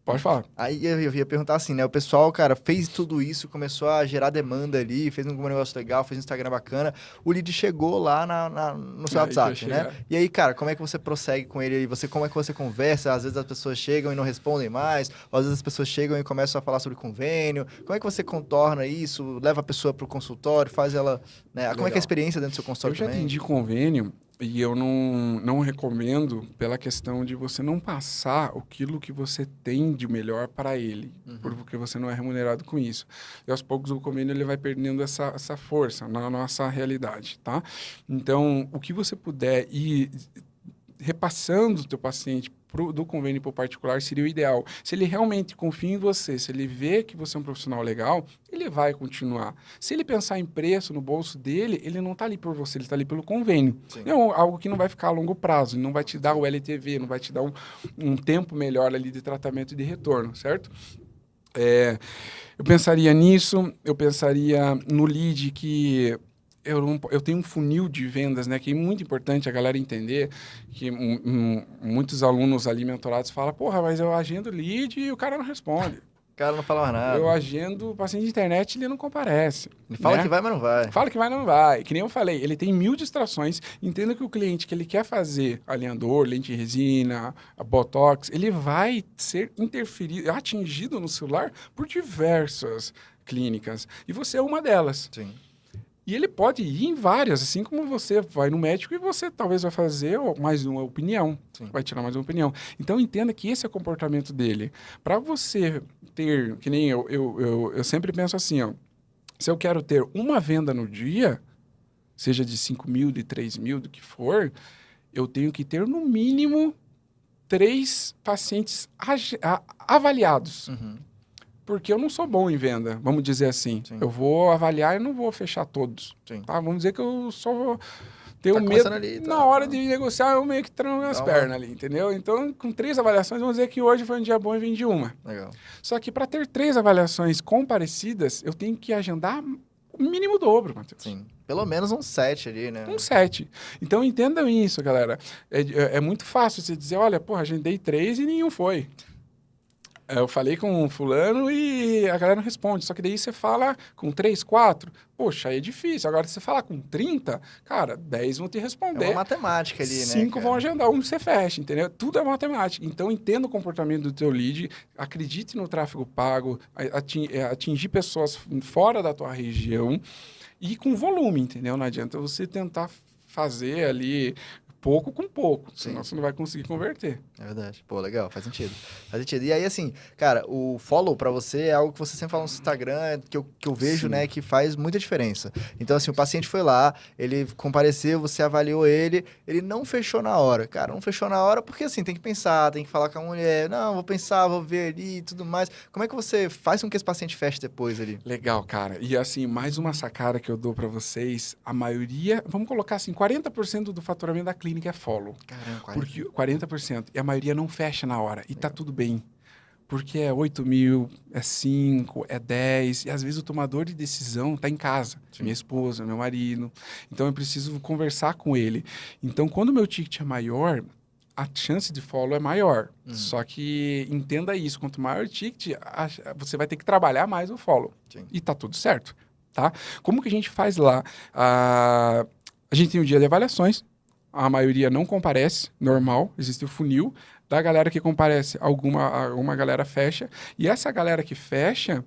Pode falar. Aí eu ia perguntar assim, né? O pessoal, cara, fez tudo isso, começou a gerar demanda ali, fez um negócio legal, fez um Instagram bacana. O lead chegou lá no seu WhatsApp, né? E aí, cara, como é que você prossegue com ele? Como é que você conversa? Às vezes as pessoas chegam e não respondem mais, ou às vezes as pessoas chegam e começam a falar sobre convênio. Como é que você contorna isso? Leva a pessoa para o consultório, faz ela... Né? Como é que é a experiência dentro do seu consultório também? Eu já atendi convênio. E eu não recomendo pela questão de você não passar aquilo que você tem de melhor para ele, porque você não é remunerado com isso. E aos poucos o convênio ele vai perdendo essa força na nossa realidade, tá? Então, o que você puder ir repassando o teu paciente do convênio para o particular seria o ideal. Se ele realmente confia em você, se ele vê que você é um profissional legal, ele vai continuar. Se ele pensar em preço no bolso dele, ele não está ali por você, ele está ali pelo convênio. É algo que não vai ficar a longo prazo, não vai te dar o LTV, não vai te dar um tempo melhor ali de tratamento e de retorno, certo? Eu pensaria nisso, eu pensaria no lead que... Eu tenho um funil de vendas, né? Que é muito importante a galera entender que muitos alunos ali mentorados falam, porra, mas eu agendo lead e o cara não responde. O cara não fala mais nada. Eu agendo paciente de internet, ele não comparece. Ele fala que vai, mas não vai. Fala que vai, mas não vai. Que nem eu falei, ele tem 1000 distrações. Entenda que o cliente que ele quer fazer alinhador, lente de resina, a botox, ele vai ser atingido no celular por diversas clínicas. E você é uma delas. Sim. E ele pode ir em várias, assim como você vai no médico e você talvez vai fazer mais uma opinião, vai tirar mais uma opinião. Então, entenda que esse é o comportamento dele. Para você ter, que nem eu sempre penso assim, ó, se eu quero ter uma venda no dia, seja de 5 mil, de 3 mil, do que for, eu tenho que ter no mínimo 3 pacientes avaliados. Porque eu não sou bom em venda, vamos dizer assim. Sim. Eu vou avaliar e não vou fechar todos. Tá? Vamos dizer que eu só tenho medo. Ali, na hora de negociar, eu meio que tranco as pernas ali, entendeu? Então, com 3 avaliações, vamos dizer que hoje foi um dia bom e vendi uma. Legal. Só que para ter 3 avaliações comparecidas, eu tenho que agendar o mínimo dobro, Matheus. Sim. Pelo menos um 7 ali, né? Um 7. Então, entendam isso, galera. É muito fácil você dizer, olha, porra, agendei 3 e nenhum foi. Eu falei com um fulano e a galera não responde. Só que daí você fala com 3, 4. Poxa, aí é difícil. Agora, se você falar com 30, cara, 10 vão te responder. É uma matemática ali, 5 vão agendar, um você fecha, entendeu? Tudo é matemática. Então, entenda o comportamento do teu lead, acredite no tráfego pago, atingir pessoas fora da tua região e com volume, entendeu? Não adianta você tentar fazer ali... pouco com pouco, senão você não vai conseguir converter. É verdade. Pô, legal, faz sentido. Faz sentido. E aí, assim, cara, o follow pra você é algo que você sempre fala no Instagram, que eu vejo, né, que faz muita diferença. Então, assim, o paciente foi lá, ele compareceu, você avaliou ele não fechou na hora. Cara, não fechou na hora porque, assim, tem que pensar, tem que falar com a mulher, não, vou pensar, vou ver ali e tudo mais. Como é que você faz com que esse paciente feche depois ali? Legal, cara. E, assim, mais uma sacada que eu dou pra vocês, a maioria, vamos colocar assim, 40% do faturamento da clínica é follow. Caramba, 40%. Porque 40%. E a maioria não fecha na hora. E tá tudo bem. Porque é 8 mil, é 5, é 10. E às vezes o tomador de decisão tá em casa. Sim. Minha esposa, meu marido. Então eu preciso conversar com ele. Então quando o meu ticket é maior, a chance de follow é maior. Só que entenda isso. Quanto maior o ticket, você vai ter que trabalhar mais o follow. Sim. E tá tudo certo. Tá? Como que a gente faz lá? A gente tem o dia de avaliações. A maioria não comparece, normal, existe o funil. Da galera que comparece, alguma galera fecha. E essa galera que fecha,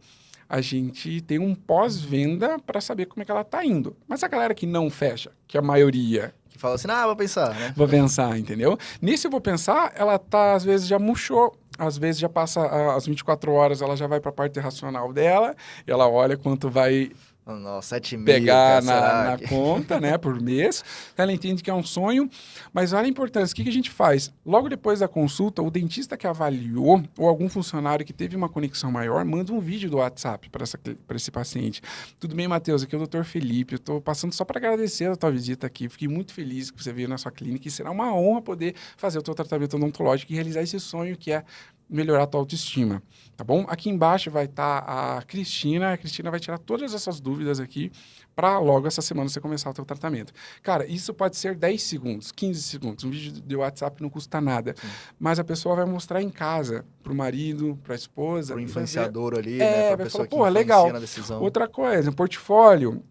a gente tem um pós-venda para saber como é que ela está indo. Mas a galera que não fecha, que é a maioria... Que fala assim, vou pensar, né? Vou pensar, entendeu? Nisso eu vou pensar, ela tá, às vezes, já murchou. Às vezes já passa as 24 horas, ela já vai para a parte racional dela, ela olha quanto vai... Nossa, 7 mil, pegar cara, na conta, né, por mês. Ela entende que é um sonho, mas olha a importância. O que a gente faz? Logo depois da consulta, o dentista que avaliou ou algum funcionário que teve uma conexão maior, manda um vídeo do WhatsApp para esse paciente. Tudo bem, Matheus? Aqui é o Dr. Felipe. Eu estou passando só para agradecer a tua visita aqui. Fiquei muito feliz que você veio na sua clínica e será uma honra poder fazer o teu tratamento odontológico e realizar esse sonho que é melhorar a tua autoestima, tá bom? Aqui embaixo vai estar a Cristina vai tirar todas essas dúvidas aqui para logo essa semana você começar o teu tratamento. Cara, isso pode ser 10 segundos, 15 segundos, um vídeo de WhatsApp não custa nada, mas a pessoa vai mostrar em casa, pro marido, pra esposa. Pro influenciador ali, né? Pra vai pessoa falar, que pô, influencia legal. na decisão. Outra coisa, um portfólio.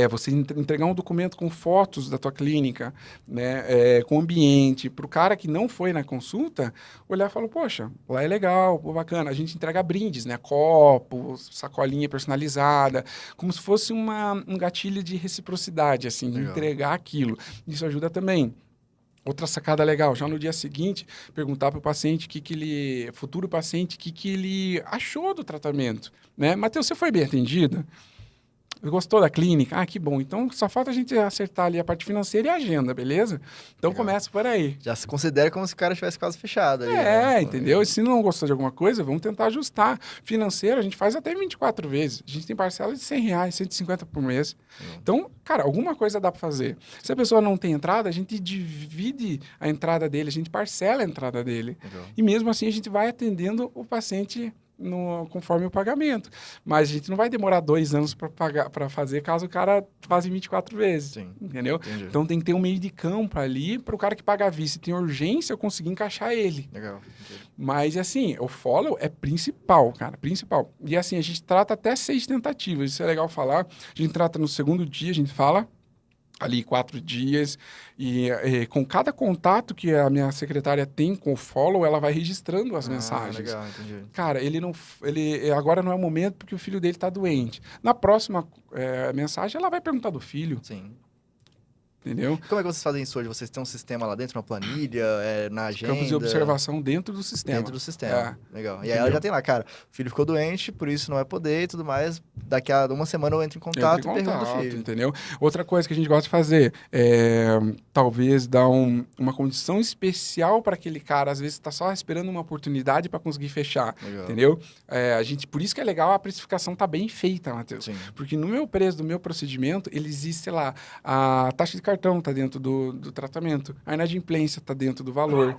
Você entregar um documento com fotos da tua clínica, né, com ambiente, para o cara que não foi na consulta, olhar e falar, poxa, lá é legal, pô, bacana. A gente entrega brindes, né, copo, sacolinha personalizada, como se fosse um gatilho de reciprocidade, assim, de entregar aquilo. Isso ajuda também. Outra sacada legal, já no dia seguinte, perguntar para o paciente, futuro paciente, o que ele achou do tratamento, né? Matheus, você foi bem atendido? Gostou da clínica? Ah, que bom. Então, só falta a gente acertar ali a parte financeira e a agenda, beleza? Então, começa por aí. Já se considera como se o cara tivesse quase fechado ali. né? Entendeu? E se não gostou de alguma coisa, vamos tentar ajustar. Financeiro, a gente faz até 24 vezes. A gente tem parcela de R$100, 150 por mês. Então, cara, alguma coisa dá para fazer. Se a pessoa não tem entrada, a gente divide a entrada dele, a gente parcela a entrada dele. E mesmo assim, a gente vai atendendo o paciente conforme o pagamento. Mas a gente não vai demorar 2 anos para fazer caso o cara faça 24 vezes. Sim. Entendeu? Entendi. Então tem que ter um meio de campo ali para o cara que paga a vista e tem urgência, eu conseguir encaixar ele. Legal. Mas assim, o follow é principal, cara, principal. E assim, a gente trata até 6 tentativas, isso é legal falar. A gente trata no segundo dia, a gente fala ali 4 dias e com cada contato que a minha secretária tem com o follow, ela vai registrando as mensagens. Legal, entendi. Cara, ele agora não é o momento porque o filho dele está doente. Na próxima mensagem, ela vai perguntar do filho. Sim. Entendeu? Como é que vocês fazem isso hoje? Vocês têm um sistema lá dentro, uma planilha, na agenda? Campos de observação dentro do sistema. Dentro do sistema. Legal. E aí Entendeu? ela já tem lá, cara, o filho ficou doente, por isso não vai poder e tudo mais. Daqui a uma semana eu entro em contato e pergunto do filho. Entendeu? Outra coisa que a gente gosta de fazer é talvez dar uma condição especial para aquele cara, às vezes está só esperando uma oportunidade para conseguir fechar. Legal. Entendeu? Por isso que é legal a precificação tá bem feita, Matheus. Sim. Porque no meu preço, do meu procedimento, ele existe, sei lá, a taxa de cartão está dentro do tratamento, a inadimplência está dentro do valor,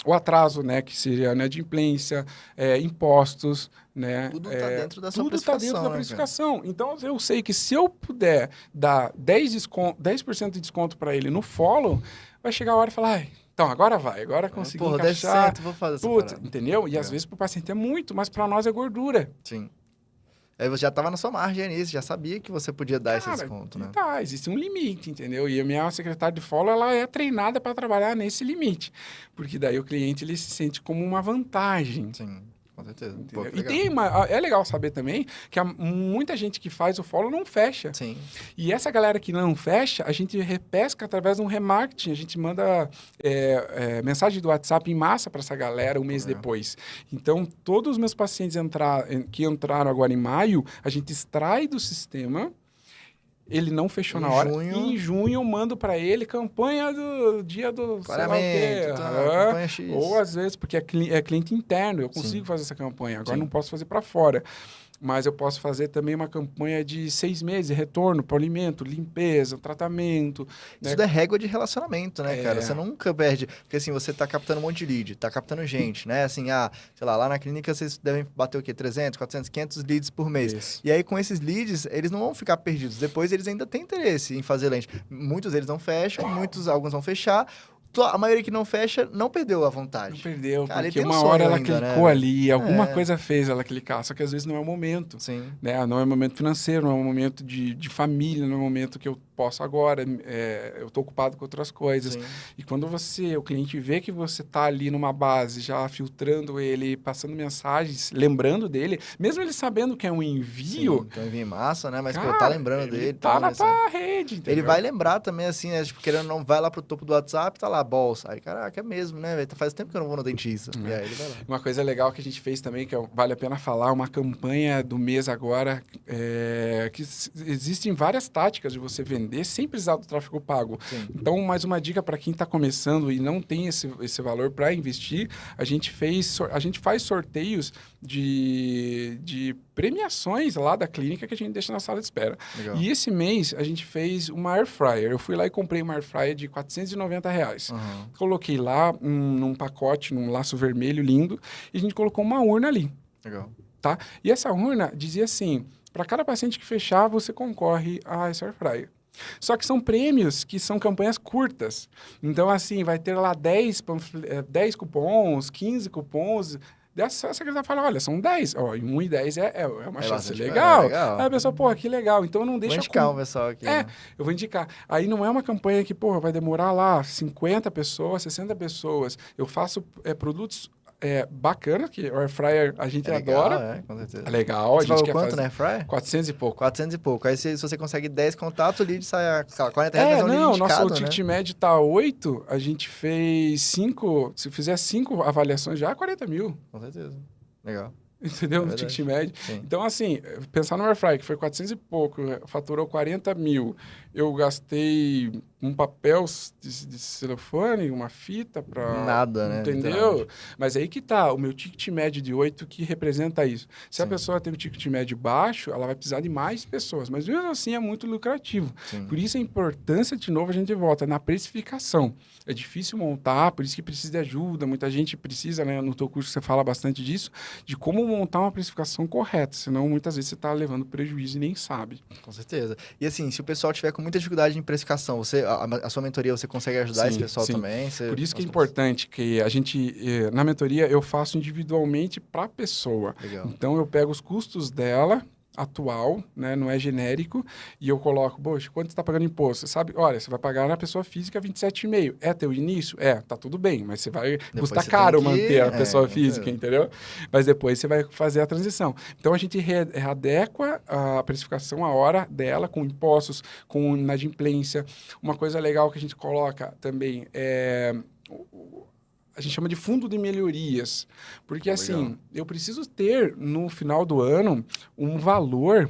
o atraso, né, que seria a inadimplência, impostos, né? Tudo está dentro da sua tudo precificação. Tudo está dentro da né, precificação. Então, eu sei que se eu puder dar 10% de desconto para ele no follow, vai chegar a hora e falar, ai, então, agora vai, agora consegui encaixar. Der certo, vou fazer essa parada. Entendeu? E às vezes para o paciente é muito, mas para nós é gordura. Sim. Aí você já estava na sua margem nisso, já sabia que você podia dar esse desconto, né? Tá, existe um limite, entendeu? E a minha secretária de follow, ela é treinada para trabalhar nesse limite. Porque daí o cliente, ele se sente como uma vantagem. Sim, com certeza. Pô, e é legal saber também que muita gente que faz o follow não fecha. Sim. E essa galera que não fecha, a gente repesca através de um remarketing. A gente manda mensagem do WhatsApp em massa para essa galera um mês depois. Então, todos os meus pacientes que entraram agora em maio, a gente extrai do sistema. Ele não fechou na hora. E em junho eu mando para ele campanha do dia do clareamento, campanha X. Ou às vezes, porque é cliente interno, eu consigo fazer essa campanha. Agora não posso fazer para fora. Mas eu posso fazer também uma campanha de 6 meses, retorno, polimento, limpeza, tratamento. Isso é régua de relacionamento, né, cara? Você nunca perde. Porque assim, você tá captando um monte de lead, tá captando gente, né? Assim, sei lá na clínica vocês devem bater o quê? 300, 400, 500 leads por mês. Isso. E aí, com esses leads, eles não vão ficar perdidos. Depois, eles ainda têm interesse em fazer lente. Muitos deles não fecham, alguns vão fechar. A maioria que não fecha não perdeu a vontade. Não perdeu, cara, porque uma hora ela clicou ali, alguma coisa fez ela clicar, só que às vezes não é o momento. Sim. Né? Não é o momento financeiro, não é o momento de família, não é o momento que eu posso agora, eu estou ocupado com outras coisas. Sim. E quando o cliente vê que você está ali numa base, já filtrando ele, passando mensagens, lembrando dele, mesmo ele sabendo que é um envio... Sim, então envio em massa, né? Mas, cara, tá lembrando ele dele. tá tal, na né? tua rede, entendeu? Ele vai lembrar também, assim, né? Tipo, querendo ou não, vai lá pro topo do WhatsApp, tá lá, bolsa. Aí, caraca, é mesmo, né? Faz tempo que eu não vou no dentista. E aí ele vai lá. Uma coisa legal que a gente fez também, que vale a pena falar, uma campanha do mês agora, que existem várias táticas de você vender sem precisar do tráfego pago. Sim. Então, mais uma dica para quem está começando e não tem esse valor para investir, a gente faz sorteios de premiações lá da clínica que a gente deixa na sala de espera. Legal. E esse mês a gente fez uma air fryer. Eu fui lá e comprei uma air fryer de R$490. Uhum. Coloquei lá num pacote, num laço vermelho lindo, e a gente colocou uma urna ali. Legal. Tá? E essa urna dizia assim, para cada paciente que fechar, você concorre a essa air fryer. Só que são prêmios que são campanhas curtas. Então, assim, vai ter lá 10 cupons, 15 cupons. Dessa secretária fala, olha, são 10. Ó, e 1 e 10 é uma chance legal. Aí a pessoa, pô, que legal. Então, não deixa... Vou indicar um pessoal aqui. Né? Eu vou indicar. Aí não é uma campanha que, pô, vai demorar lá 50 pessoas, 60 pessoas. Eu faço produtos... bacana, que o Air Fryer a gente adora. Com certeza. É legal. Você a gente falou quer quanto fazer... na Air Fryer? 400 e pouco. 400 e pouco. Aí se você consegue 10 contatos, o lead sai a R$40, mas é um lead indicado, nosso ticket médio tá 8, a gente fez 5, se fizer 5 avaliações já, 40 mil. Com certeza. Legal. Entendeu? No ticket médio. Sim. Então, assim, pensar no Air Fryer, que foi 400 e pouco, faturou 40 mil. Eu gastei um papel de celofane, uma fita para... Nada, né? Entendeu? Mas aí que tá, o meu ticket médio de 8 que representa isso. Se a pessoa tem um ticket médio baixo, ela vai precisar de mais pessoas. Mas mesmo assim é muito lucrativo. Sim. Por isso a importância, de novo, a gente volta na precificação. É difícil montar, por isso que precisa de ajuda. Muita gente precisa, né? No teu curso você fala bastante disso, de como montar uma precificação correta. Senão, muitas vezes, você está levando prejuízo e nem sabe. Com certeza. E assim, se o pessoal tiver com muita dificuldade em precificação, a sua mentoria, você consegue ajudar esse pessoal também? Por isso que é importante que a gente, na mentoria, eu faço individualmente para a pessoa. Legal. Então, eu pego os custos dela, atual, né? Não é genérico, e eu coloco, poxa, quanto você está pagando imposto? Você sabe, olha, você vai pagar na pessoa física 27,5. É teu início? tá tudo bem, mas você vai... Custa caro manter a pessoa física, entendeu? Mas depois você vai fazer a transição. Então, a gente readequa a precificação, a hora dela, com impostos, com inadimplência. Uma coisa legal que a gente coloca também a gente chama de fundo de melhorias. Porque, assim, eu preciso ter, no final do ano, um valor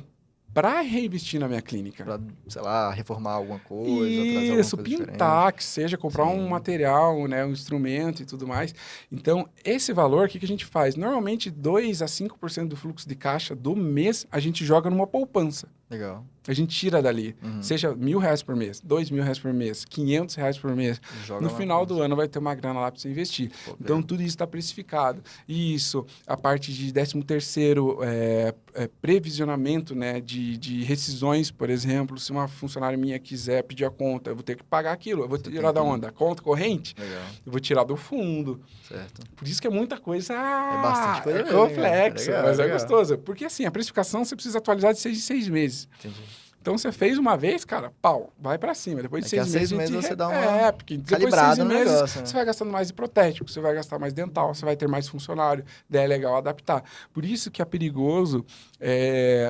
para reinvestir na minha clínica. Para, sei lá, reformar alguma coisa, trazer alguma coisa pintar, diferente. que seja, comprar um material, né, um instrumento e tudo mais. Então, esse valor, o que a gente faz? Normalmente, 2 a 5% do fluxo de caixa do mês, a gente joga numa poupança. Legal. A gente tira dali. Seja R$1.000 por mês, R$2.000 por mês, R$500 por mês. No final do ano vai ter uma grana lá para você investir. Então, tudo isso está precificado. Isso, a parte de 13º, previsionamento, né, de rescisões, por exemplo. Se uma funcionária minha quiser pedir a conta, eu vou ter que pagar aquilo. Eu vou tirar da onde? Da conta corrente? Legal. Eu vou tirar do fundo. Certo. Por isso que é muita coisa... É bastante coisa mesmo, complexo, mas é gostoso. Porque, assim, a precificação você precisa atualizar de 6 em 6 meses. Entendi. Então, você fez uma vez, cara, pau, vai pra cima. Depois de 6 meses você dá uma porque depois de 6 meses negócio, né? você vai gastando mais de protético, você vai gastar mais dental, você vai ter mais funcionário, daí é legal adaptar. Por isso que é perigoso,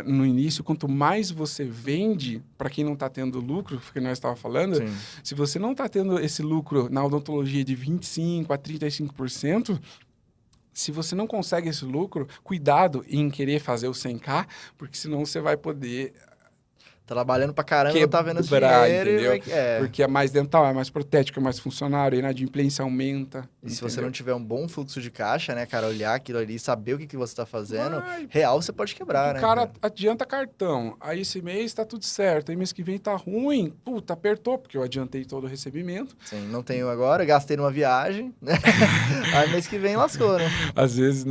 no início, quanto mais você vende, para quem não está tendo lucro, que nós estávamos falando, se você não está tendo esse lucro na odontologia de 25% a 35%, se você não consegue esse lucro, cuidado em querer fazer o 100K, porque senão você vai poder... trabalhando pra caramba, não tá vendo esse dinheiro. Entendeu? Porque é mais dental, é mais protético, é mais funcionário, a inadimplência aumenta. E se você não tiver um bom fluxo de caixa, né, cara, olhar aquilo ali, saber o que você tá fazendo, real você pode quebrar, né? O cara adianta cartão, aí esse mês tá tudo certo, aí mês que vem tá ruim, puta, apertou, porque eu adiantei todo o recebimento. Sim, não tenho agora, gastei numa viagem, né? Aí mês que vem lascou, né? Às vezes,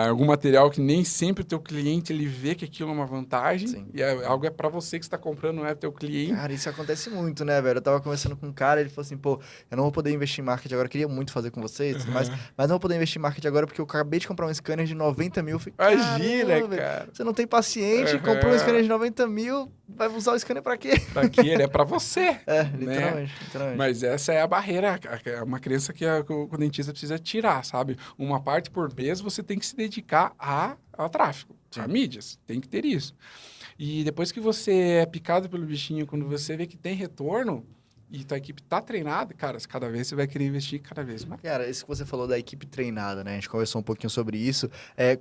algum material que nem sempre o teu cliente, ele vê que aquilo é uma vantagem, e é algo algo é para você que está comprando, não é teu cliente. Cara, isso acontece muito, né, velho? Eu tava conversando com um cara, ele falou assim, pô, eu não vou poder investir em marketing agora, eu queria muito fazer com vocês, tudo mais, mas não vou poder investir em marketing agora porque eu acabei de comprar um scanner de 90 mil. Eu falei, Imagina, velho, cara. você não tem paciente, comprou um scanner de 90 mil, vai usar o scanner pra quê? Pra quê? Ele é para você. Literalmente, literalmente. Mas essa é a barreira, é uma crença que o dentista precisa tirar, sabe? Uma parte por mês você tem que se dedicar ao tráfego, a mídias, tem que ter isso. E depois que você é picado pelo bichinho, quando você vê que tem retorno e tua equipe tá treinada, cara, cada vez você vai querer investir cada vez mais. Cara, isso que você falou da equipe treinada, né? A gente conversou um pouquinho sobre isso.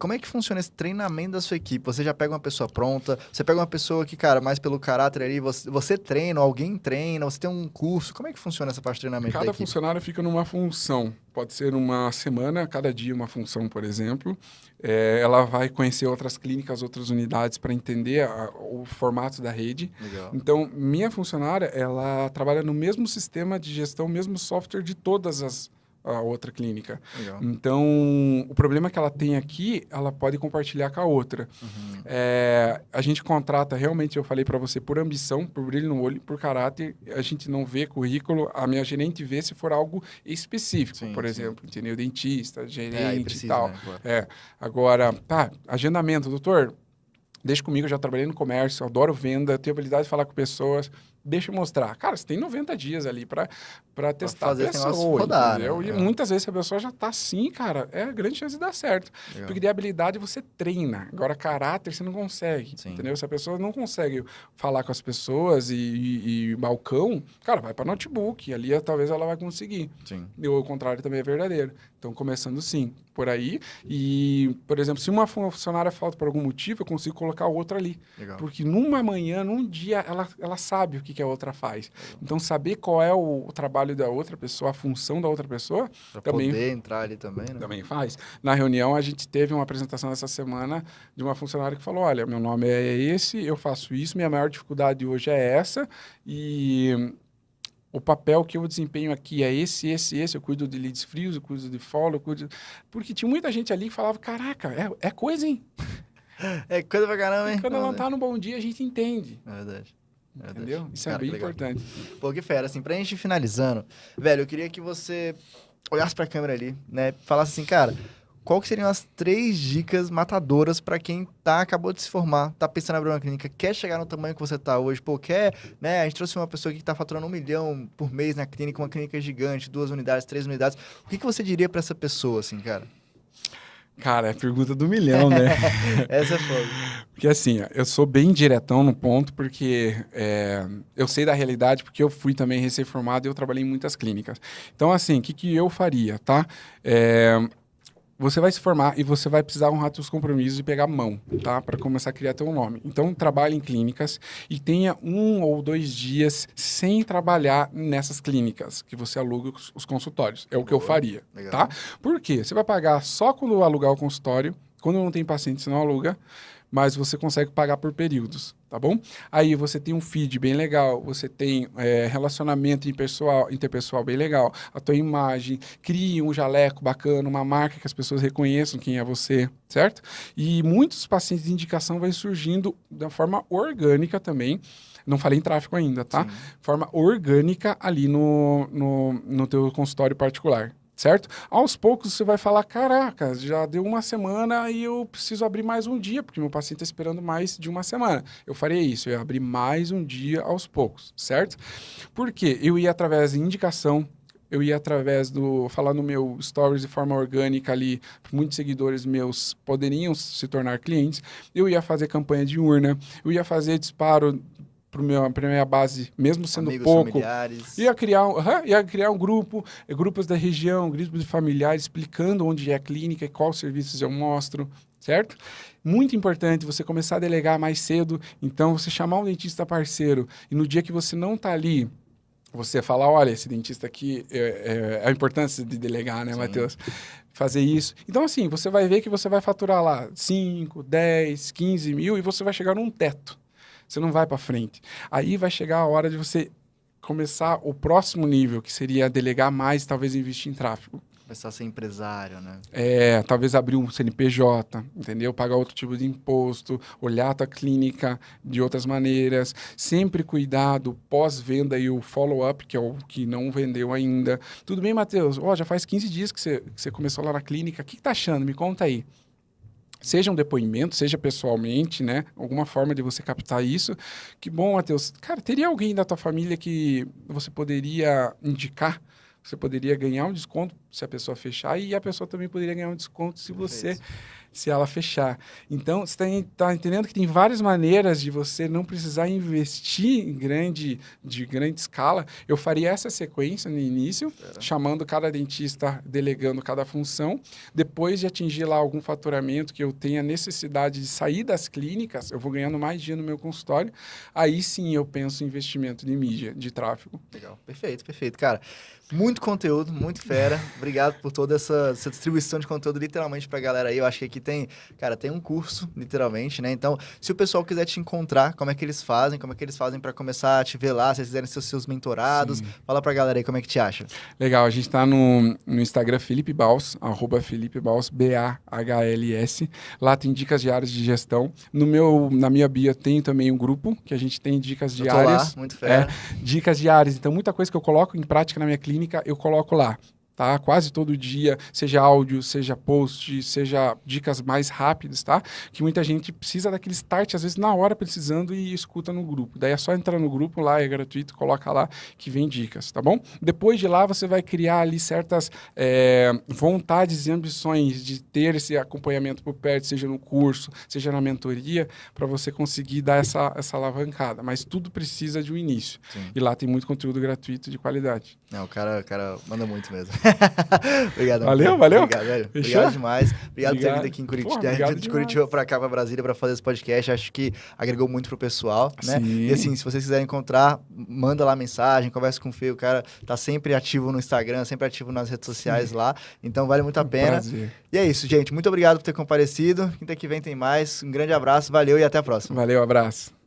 Como é que funciona esse treinamento da sua equipe? Você já pega uma pessoa pronta? Você pega uma pessoa que, cara, mais pelo caráter ali, você treina, alguém treina, você tem um curso. Como é que funciona essa parte de treinamento da Cada equipe? funcionário fica numa função. Pode ser uma semana, cada dia uma função, por exemplo. Ela vai conhecer outras clínicas, outras unidades para entender o formato da rede. Legal. Então, minha funcionária, ela trabalha no mesmo sistema de gestão, mesmo software de todas a outra clínica. Legal. Então, o problema que ela tem aqui, ela pode compartilhar com a outra. Uhum. A gente contrata, realmente, eu falei para você, por ambição, por brilho no olho, por caráter. A gente não vê currículo, a minha gerente vê se for algo específico, Sim, por sim. exemplo, entendeu? Dentista, Aí gerente precisa, e tal. né? Claro. Agora, agendamento, doutor, deixa comigo, eu já trabalhei no comércio, adoro venda, tenho habilidade de falar com pessoas, deixa eu mostrar. Cara, você tem 90 dias ali para testar fazer a esse pessoa, negócio rodar, entendeu? né? E muitas vezes a pessoa já tá assim, cara, é grande chance de dar certo. Legal. Porque de habilidade você treina, agora caráter você não consegue, Sim. entendeu? Se a pessoa não consegue falar com as pessoas e balcão, cara, vai para notebook, ali talvez ela vai conseguir. Sim. E o contrário também é verdadeiro. Então, começando sim, por aí. E, por exemplo, se uma funcionária falta por algum motivo, eu consigo colocar outra ali. Legal. Porque numa manhã, num dia, ela sabe o que a outra faz. Legal. Então, saber qual é o trabalho da outra pessoa, a função da outra pessoa, Pra também, poder entrar ali também, né? também faz. Na reunião, a gente teve uma apresentação essa semana de uma funcionária que falou, olha, meu nome é esse, eu faço isso, minha maior dificuldade hoje é essa, e o papel que eu desempenho aqui é esse. Eu cuido de leads frios, eu cuido de follow, eu cuido... Porque tinha muita gente ali que falava, caraca, é coisa, hein? É coisa pra caramba, hein? E quando ela tá no bom dia, a gente entende. É verdade. Entendeu? Isso Cara, é bem que legal. importante. Pô, que fera. Assim, pra gente ir finalizando, velho, eu queria que você olhasse pra câmera ali, né? Falasse assim, cara, qual que seriam as 3 dicas matadoras pra quem acabou de se formar, tá pensando em abrir uma clínica, quer chegar no tamanho que você tá hoje, pô, quer, né? A gente trouxe uma pessoa aqui que tá faturando 1 milhão por mês na clínica, uma clínica gigante, 2 unidades, 3 unidades. O que você diria pra essa pessoa, assim, cara? Cara, é a pergunta do milhão, né? Essa é foda. Porque assim, eu sou bem diretão no ponto, porque eu sei da realidade, porque eu fui também recém-formado e eu trabalhei em muitas clínicas. Então, assim, o que eu faria, tá? Você vai se formar e você vai precisar honrar seus compromissos e pegar mão, tá? Para começar a criar teu nome. Então, trabalhe em clínicas e tenha 1 ou 2 dias sem trabalhar nessas clínicas que você aluga os consultórios. É o que eu faria, Legal. tá? Por quê? Você vai pagar só quando alugar o consultório, quando não tem paciente, você não aluga, mas você consegue pagar por períodos, tá bom? Aí você tem um feed bem legal, você tem relacionamento interpessoal bem legal, a tua imagem, cria um jaleco bacana, uma marca que as pessoas reconheçam quem é você, certo? E muitos pacientes de indicação vão surgindo da forma orgânica também, não falei em tráfego ainda, tá? Sim. Forma orgânica ali no teu consultório particular. Certo? Aos poucos você vai falar, caraca, já deu 1 semana e eu preciso abrir mais um dia, porque meu paciente está esperando mais de 1 semana. Eu faria isso, eu ia abrir mais um dia aos poucos, certo? Por quê? Eu ia através de indicação, eu ia através falar no meu stories de forma orgânica ali, muitos seguidores meus poderiam se tornar clientes, eu ia fazer campanha de urna, eu ia fazer disparo para minha base, mesmo sendo Amigos, pouco, familiares. ia criar um grupo, grupos da região, grupos de familiares, explicando onde é a clínica e quais serviços eu mostro, certo? Muito importante você começar a delegar mais cedo, então você chamar um dentista parceiro e no dia que você não está ali, você falar, olha, esse dentista aqui, a importância de delegar, né, Sim. Matheus? Fazer isso. Então, assim, você vai ver que você vai faturar lá 5, 10, 15 mil e você vai chegar num teto. Você não vai para frente. Aí vai chegar a hora de você começar o próximo nível, que seria delegar mais, talvez investir em tráfego. Começar a ser empresário, né? Talvez abrir um CNPJ, entendeu? Pagar outro tipo de imposto, olhar a tua clínica de outras maneiras, sempre cuidar do pós-venda e o follow-up, que é o que não vendeu ainda. Tudo bem, Matheus? Já faz 15 dias que você começou lá na clínica, o que tá achando? Me conta aí. Seja um depoimento, seja pessoalmente, né? Alguma forma de você captar isso. Que bom, Matheus. Cara, teria alguém da tua família que você poderia indicar? Você poderia ganhar um desconto se a pessoa fechar e a pessoa também poderia ganhar um desconto se ela fechar. Então, você está entendendo que tem várias maneiras de você não precisar investir de grande escala. Eu faria essa sequência no início, chamando cada dentista, delegando cada função. Depois de atingir lá algum faturamento que eu tenha necessidade de sair das clínicas, eu vou ganhando mais dinheiro no meu consultório. Aí sim eu penso em investimento de mídia, de tráfego. Legal, perfeito, cara. Muito conteúdo, muito fera. Obrigado por toda essa distribuição de conteúdo, literalmente, pra galera aí. Eu acho que aqui tem um curso, literalmente, né? Então, se o pessoal quiser te encontrar, como é que eles fazem pra começar a te ver lá, se eles quiserem ser seus mentorados, fala pra galera aí como é que te acha. Legal, a gente tá no Instagram Felipe Bals, @FelipeBals, BAHLS. Lá tem dicas diárias de gestão. Na minha bio tem também um grupo que a gente tem dicas diárias. Lá, muito fera. Dicas diárias. Então, muita coisa que eu coloco em prática na minha clínica, eu coloco lá. Tá? Quase todo dia, seja áudio, seja post, seja dicas mais rápidas, tá? Que muita gente precisa daquele start, às vezes na hora precisando e escuta no grupo. Daí é só entrar no grupo lá, é gratuito, coloca lá que vem dicas, tá bom? Depois de lá, você vai criar ali certas vontades e ambições de ter esse acompanhamento por perto, seja no curso, seja na mentoria, para você conseguir dar essa alavancada. Mas tudo precisa de um início. Sim. E lá tem muito conteúdo gratuito de qualidade. Não, o cara manda muito mesmo. Obrigado. Valeu. Obrigado, velho. Obrigado demais. Obrigado por ter vindo aqui em Curitiba, de Curitiba para cá, para Brasília, para fazer esse podcast. Acho que agregou muito pro pessoal, né? Sim. E assim, se vocês quiserem encontrar, manda lá mensagem, conversa com o Fê. O cara tá sempre ativo no Instagram, sempre ativo nas redes sociais lá. Então vale muito a pena. Prazer. E é isso, gente. Muito obrigado por ter comparecido. Quinta que vem tem mais. Um grande abraço, valeu e até a próxima. Valeu, abraço.